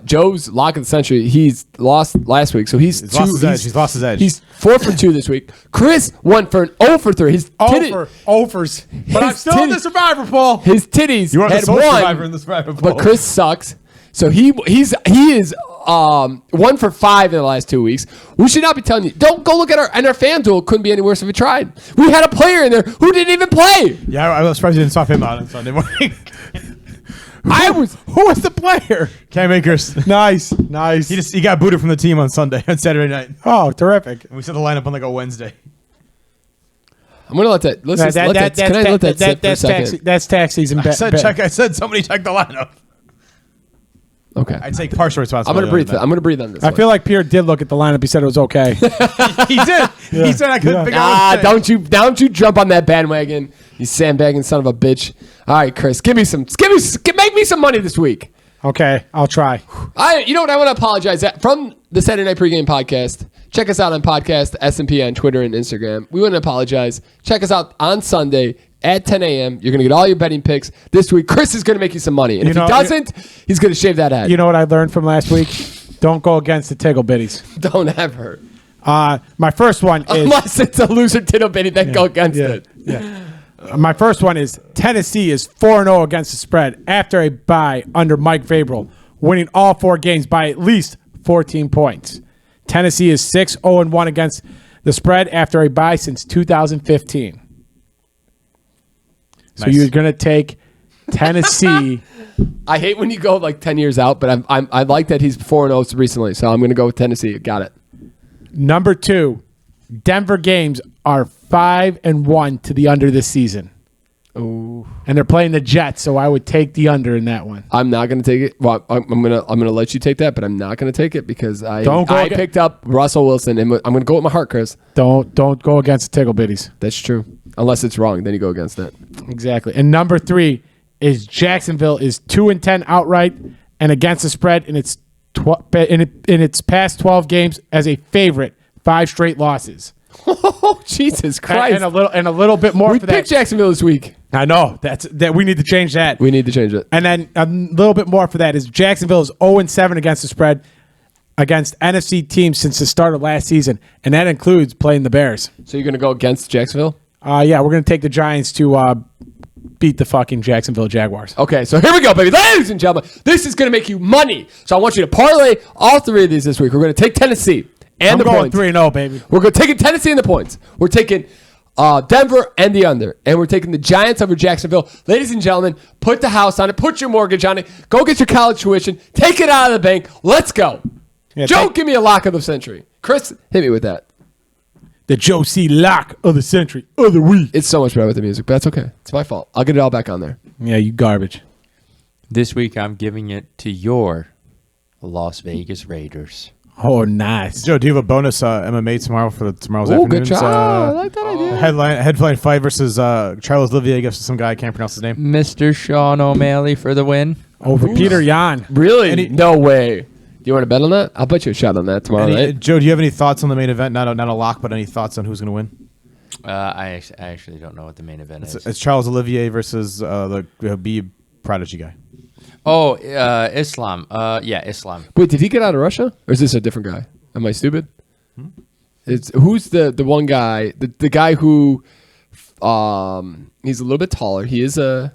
Joe's lock of the century. He's lost last week, so he's He's lost his edge. He's lost his edge. He's 4 for 2 this week. Chris went for an 0 for 3. His Offers. But I'm still in the survivor pool. His titties You are the had sole won, survivor in the survivor pool. but Chris sucks. So he is 1 for 5 in the last 2 weeks. We should not be telling you. Don't go look at our fan duel. Couldn't be any worse if we tried. We had a player in there who didn't even play. Yeah, I was surprised you didn't swap him out on Sunday morning. Who was the player? Cam Akers. Nice. He got booted from the team on Saturday night. Oh, terrific. And we set the lineup on like a Wednesday. I'm gonna let that. Let's just let that. Can I let that sit for a second? That's tax season. I said somebody check the lineup. Okay. I take partial I'm responsibility. gonna breathe. on that. I'm gonna breathe on this. I one. feel like Pierre did look at the lineup. He said it was okay. He did. He said I couldn't figure out what to say. don't you jump on that bandwagon, you sandbagging son of a bitch. All right, Chris, make me some money this week. Okay, I'll try. You know what? I want to apologize from the Saturday Night Pregame podcast. Check us out on podcast SMP on Twitter and Instagram. We want to apologize. Check us out on Sunday at 10 a.m. You're going to get all your betting picks this week. Chris is going to make you some money, and if he doesn't, he's going to shave that head. You know what I learned from last week? Don't go against the Tig Ol Bitties. Don't ever. My first one is Unless it's a loser Tig Ol Bitty, then go against it. Yeah. My first one is Tennessee is 4-0 against the spread after a bye under Mike Vrabel, winning all 4 games by at least 14 points. Tennessee is 6-0-1 against the spread after a bye since 2015. So Nice. you're going to take Tennessee. I hate when you go like 10 years out, but I like that he's 4-0 recently, so I'm going to go with Tennessee. Got it. Number 2, Denver games are 5-1 to the under this season. Oh, And they're playing the Jets, so I would take the under in that one. I'm not going to take it. Well, I'm gonna let you take that, but I'm not going to take it because I picked up Russell Wilson, and I'm going to go with my heart, Chris. Don't go against the Tig Ol Bitties. That's true. Unless it's wrong, then you go against it. Exactly. And number 3 is Jacksonville is 2-10 outright and against the spread in its in its past 12 games as a favorite, 5 straight losses. Oh, Jesus Christ! And a little bit more We for that. picked Jacksonville this week. I know that we need to change that. We need to change it. And then a little bit more for that is Jacksonville is 0-7 against the spread against NFC teams since the start of last season, and that includes playing the Bears. So you're going to go against Jacksonville? Yeah, we're going to take the Giants to beat the fucking Jacksonville Jaguars. Okay, so here we go, baby. Ladies and gentlemen, this is going to make you money. So I want you to parlay all 3 of these this week. We're going to take Tennessee and I'm the going points. 3-0, baby. We're going to take Tennessee and the points. We're taking Denver and the under. And we're taking the Giants over Jacksonville. Ladies and gentlemen, put the house on it. Put your mortgage on it. Go get your college tuition. Take it out of the bank. Let's go. Yeah, Joe, give me a lock of the century. Chris, hit me with that. The Joe C. Lock of the century of the week. It's so much better with the music, but that's okay. It's my fault. I'll get it all back on there. Yeah, you garbage. This week, I'm giving it to your Las Vegas Raiders. Oh, nice. Joe, do you have a bonus MMA tomorrow for tomorrow's Oh, afternoon? good job. I like that idea. Headline fight versus Charles Olivier against some guy I can't pronounce his name. Mr. Sean O'Malley for the win. Over Peter Yan. Really? No way. Do you want to bet on that? I'll bet you a shot on that tomorrow night. Joe, do you have any thoughts on the main event? Not a lock, but any thoughts on who's going to win? I actually don't know what the main event is. It's Charles Olivier versus the Habib Prodigy guy. Oh, Islam. Yeah, Islam. Wait, did he get out of Russia? Or is this a different guy? Am I stupid? Who's the one guy, the guy who he's a little bit taller. He is a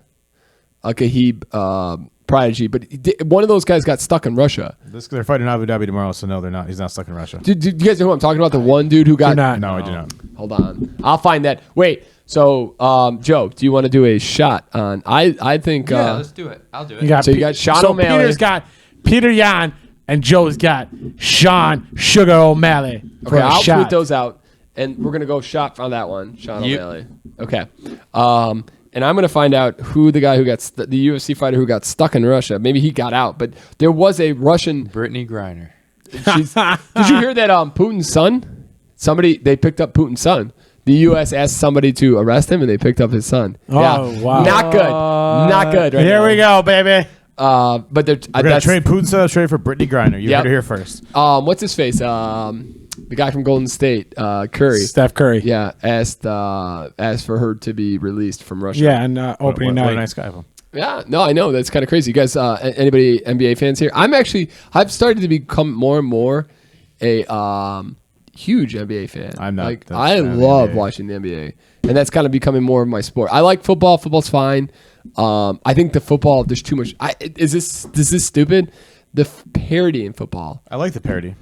Kahib Prodigy, but one of those guys got stuck in Russia. They're fighting in Abu Dhabi tomorrow, so no, they're not. He's not stuck in Russia. Do you guys know who I'm talking about? The one dude who got... Do not. No, I do not. Hold on. I'll find that. Wait, so Joe, do you want to do a shot on... I think... Yeah, let's do it. I'll do it. You got So you got Sean so O'Malley. Peter's got Peter Yan, and Joe's got Sean Sugar O'Malley for Okay, a I'll shot. tweet those out, and we're gonna go shot on that one, Sean Yep. O'Malley. Okay, and I'm gonna find out who the guy who got the UFC fighter who got stuck in Russia. Maybe he got out, but there was a Russian. Brittany Griner. Did you hear that? Putin's son. They picked up Putin's son. The U.S. asked somebody to arrest him, and they picked up his son. Oh, wow. Not good. Not good. Right Here now. we go, baby. But they're We're going to trade Putin trade for Brittany Griner. You Yep. heard it here first. what's his face? The guy from Golden State, Curry. Steph Curry. Yeah, asked for her to be released from Russia. Yeah, and opening What night. a nice guy of him. Yeah, no, I know that's kind of crazy. You guys, anybody NBA fans here? I've started to become more and more a huge NBA fan. I'm not. Like That's I not love NBA. watching the NBA, and that's kind of becoming more of my sport. I like football. Football's fine. I think the football there's too much. Is this stupid? The parody in football. I like the parody.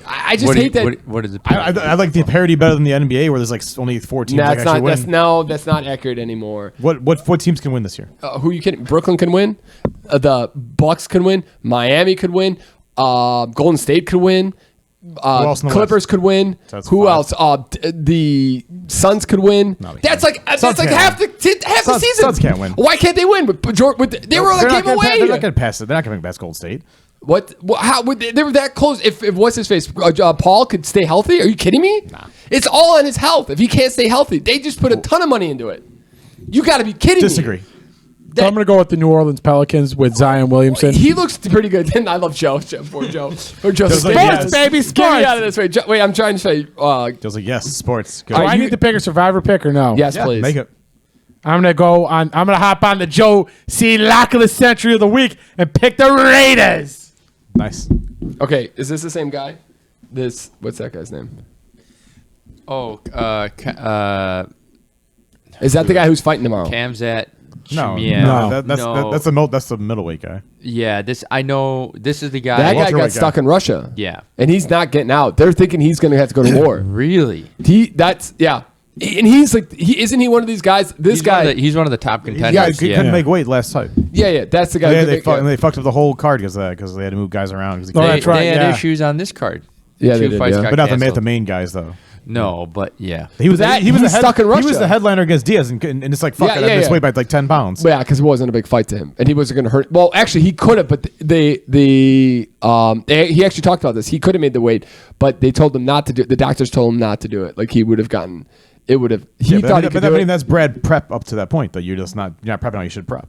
I just hate that. What is it? I like the parody better than the NBA, where there's like only 4 teams that actually win. That's not accurate anymore. What teams can win this year? Who you kidding? Brooklyn can win. The Bucks can win. Miami could win. Golden State could win. else in the Clippers West? could win. So that's Who 5. else? The Suns could win. No, they That's can't. like Suns can't half the season. Suns can't win. Why can't they win? They were like a game away. They're not going to pass it. They're not going to pass Gold State. What? How would they were that close? If what's his face? Paul could stay healthy? Are you kidding me? Nah. It's all on his health. If he can't stay healthy, they just put a ton of money into it. You got to be kidding Disagree. me. So I'm going to go with the New Orleans Pelicans with Zion Williamson. He looks pretty good. I love Joe. Poor Joe. Poor Joe. Sports, baby, Get me sports. out of this way. Wait, I'm trying to say. Feels like yes, sports. Go. Do I you- need to pick a survivor pick or no? Yes, Yeah, please. make it. I'm going to go on. I'm going to hop on the Joe C. Lock of the Century of the Week and pick the Raiders. Nice. Okay, is this the same guy? What's that guy's name? Oh, Is that the guy who's fighting tomorrow? Kamzat. No, yeah, no. That's the middleweight guy. Yeah, I know. This is the guy. That guy welterweight got stuck in Russia. Yeah. And he's not getting out. They're thinking he's going to have to go to war. Really? And he's like, isn't he one of these guys? He's one of the top contenders. Yeah, he couldn't make weight last time. Yeah, that's the guy. Yeah, they fucked up the whole card because of that, because they had to move guys around. They had issues on this card. Yeah, they Two did, fights yeah. got But not canceled. the main guys though. No, but yeah. He was stuck in Russia. He was the headliner against Diaz, and it's like fuck Yeah, it, yeah, I missed yeah. weight by like 10 pounds. Yeah, because it wasn't a big fight to him, and he wasn't going to hurt. Well, actually, he could have, but he actually talked about this. He could have made the weight, but they told him not to do it. The doctors told him not to do it. Like he would have gotten. It would have. He thought he could do it. That's Brad prep up to that point though. You're not prepping how you should prep.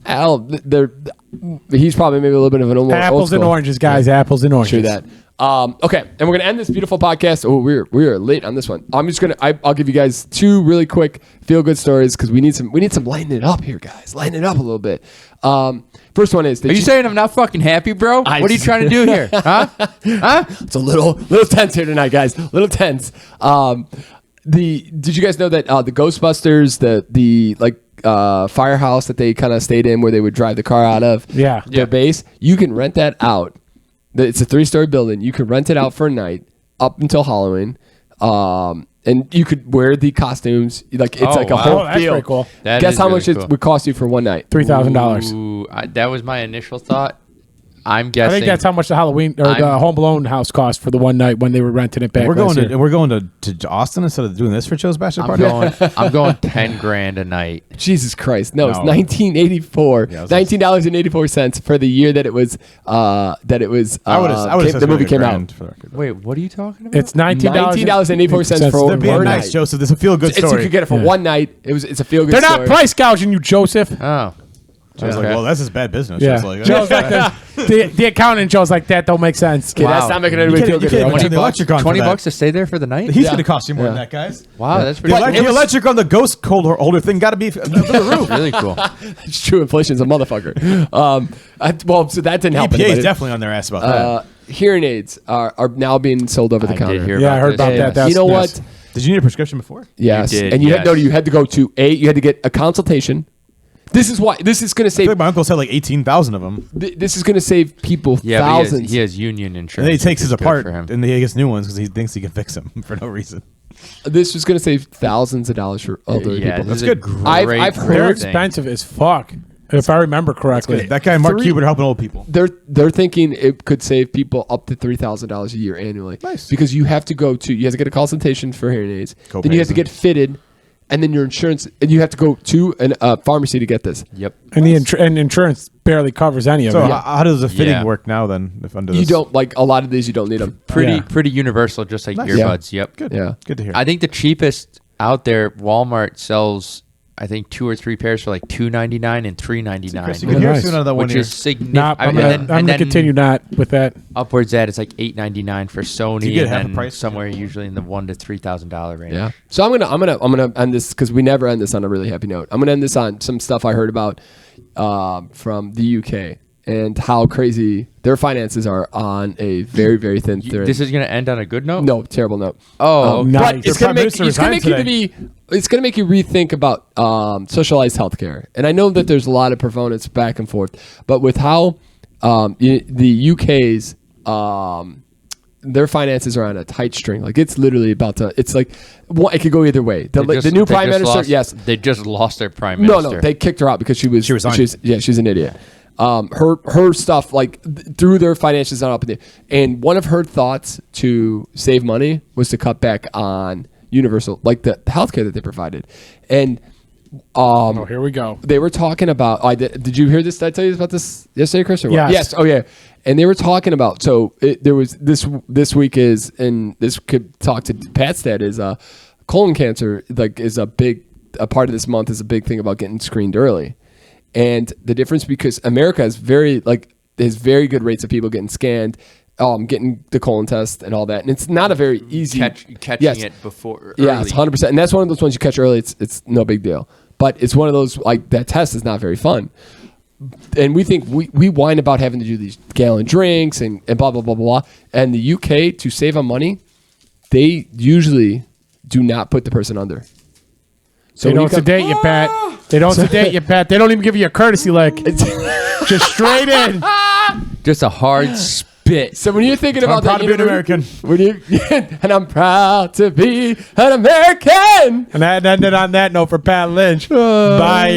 He's probably maybe a little bit of an old Apples and school. oranges, guys. Apples and oranges. True that. Okay, and we're gonna end this beautiful podcast. Oh, we're late on this one. I'm just I'll give you guys two really quick feel good stories because we need some lighten it up here, guys. Lighten it up a little bit. First one is. Are you saying I'm not fucking happy, bro? What are you trying to do here? Huh? It's a little tense here tonight, guys. Little tense. Did you guys know that the Ghostbusters, the firehouse that they kind of stayed in where they would drive the car out of their base, you can rent that out. It's a 3-story building. You can rent it out for a night up until Halloween. And you could wear the costumes. Like it's like a whole that's feel. pretty cool. Guess how much it would cost you for one night? $3,000. Ooh, that was my initial thought. I'm guessing. I think that's how much the Halloween or the Home Alone house cost for the one night when they were renting it back. We're going to Austin instead of doing this for Joe's bachelor party. I'm going $10,000 a night. Jesus Christ! No, it's 1984. $19.84 for the year that it was. The movie came out. Wait, what are you talking about? It's $19.84 for That'd be one nice, night. Joseph. This is a feel good You story. could get it for one night. It's a feel good. They're story. not price gouging you, Joseph. Oh. I was like, well, that's his bad business. Yeah. Like, Joe's like the accountant. Joe's like that. Don't make sense. Okay, that's not making anybody feel good. can't Okay. turn the electric on for $20 that. to stay there for the night? He's going to cost you more than that, guys. Wow, that's pretty The electric on the ghost cold holder thing got to be through the roof. really cool. It's true. Inflation's a motherfucker. So that didn't help. EPA is anybody. definitely on their ass about that. Hearing aids are now being sold over the I counter. did hear Yeah, I about heard this. about And that. That's- you know yes. what? Did you need a prescription before? Yes, You did, and you yes. had to go to you had to get a consultation. This is why this is going to I feel save. like my uncle's had like 18,000 of them. This is going to save people Yeah, but thousands. he has union And insurance. then he takes which his is good apart for him. and he gets new ones because he thinks he can fix them for no reason. This was going to save thousands of dollars for elderly Yeah, people. this is good. a great, I've heard- They're great thing. expensive as fuck, if I remember correctly. That guy, Mark Cuban, helping old people. They're thinking it could save people up to $3,000 a year annually. Nice. Because you have to get a consultation for hearing aids. Co-pays Then you have to and- get fitted, and then your insurance, and you have to go to a pharmacy to get this. Yep. And and insurance barely covers any of So it. how does the fitting Yeah. work now then? If under You this? don't a lot of these. You don't need them. Pretty universal, just like Nice. earbuds. Yep. Good. Yeah. Good to hear. I think the cheapest out there, Walmart sells, I think 2 or 3 pairs for like $2.99 and $3.99, Chris, you can hear Nice. soon out of that one which ear. is significant. Nah, I'm gonna continue not with that. Upwards that it's like $8.99 for Sony, Do you get and half the then price? somewhere usually in the $1,000 to $3,000 range. Yeah. So I'm gonna end this because we never end this on a really happy note. I'm gonna end this on some stuff I heard about from the UK and how crazy their finances are on a very, very thin thread. This is gonna end on a good note. No, terrible note. Oh, okay. Nice. But it's Their gonna prime make minister it's gonna resigned make you to be it's gonna make you rethink about socialized healthcare. And I know that there's a lot of proponents back and forth, but with how the UK's their finances are on a tight string. Like it's literally about to. It's like it could go either way. The new prime minister, yes, they just lost their prime no, minister. they kicked her out because she resigned. She's an idiot. Her stuff through their finances on up in the, and one of her thoughts to save money was to cut back on universal, like the healthcare that they provided, and Oh, here we go. they were talking about. Did you hear this? Did I tell you about this yesterday, Chris? Or what? Yes. Yes. Oh yeah. And they were talking about. So there was this week is, and this could talk to Pat's dad is colon cancer. Like is a part of this month is a big thing about getting screened early, and the difference because America has very good rates of people getting scanned. Getting the colon test and all that, and it's not a very easy catching it before. Yeah, it's 100%, and that's one of those ones you catch early. It's no big deal, but it's one of those like that test is not very fun. and we think we whine about having to do these gallon drinks and blah, blah, blah, blah. And the UK, to save on money, they usually do not put the person under. So they don't sedate you, Pat. They don't sedate you, Pat. They don't even give you a courtesy lick. Just straight in. Just a hard spit. So when you're thinking I'm about proud that, to be an American. and I'm proud to be an American. And that ended on that note for Pat Lynch. Bye.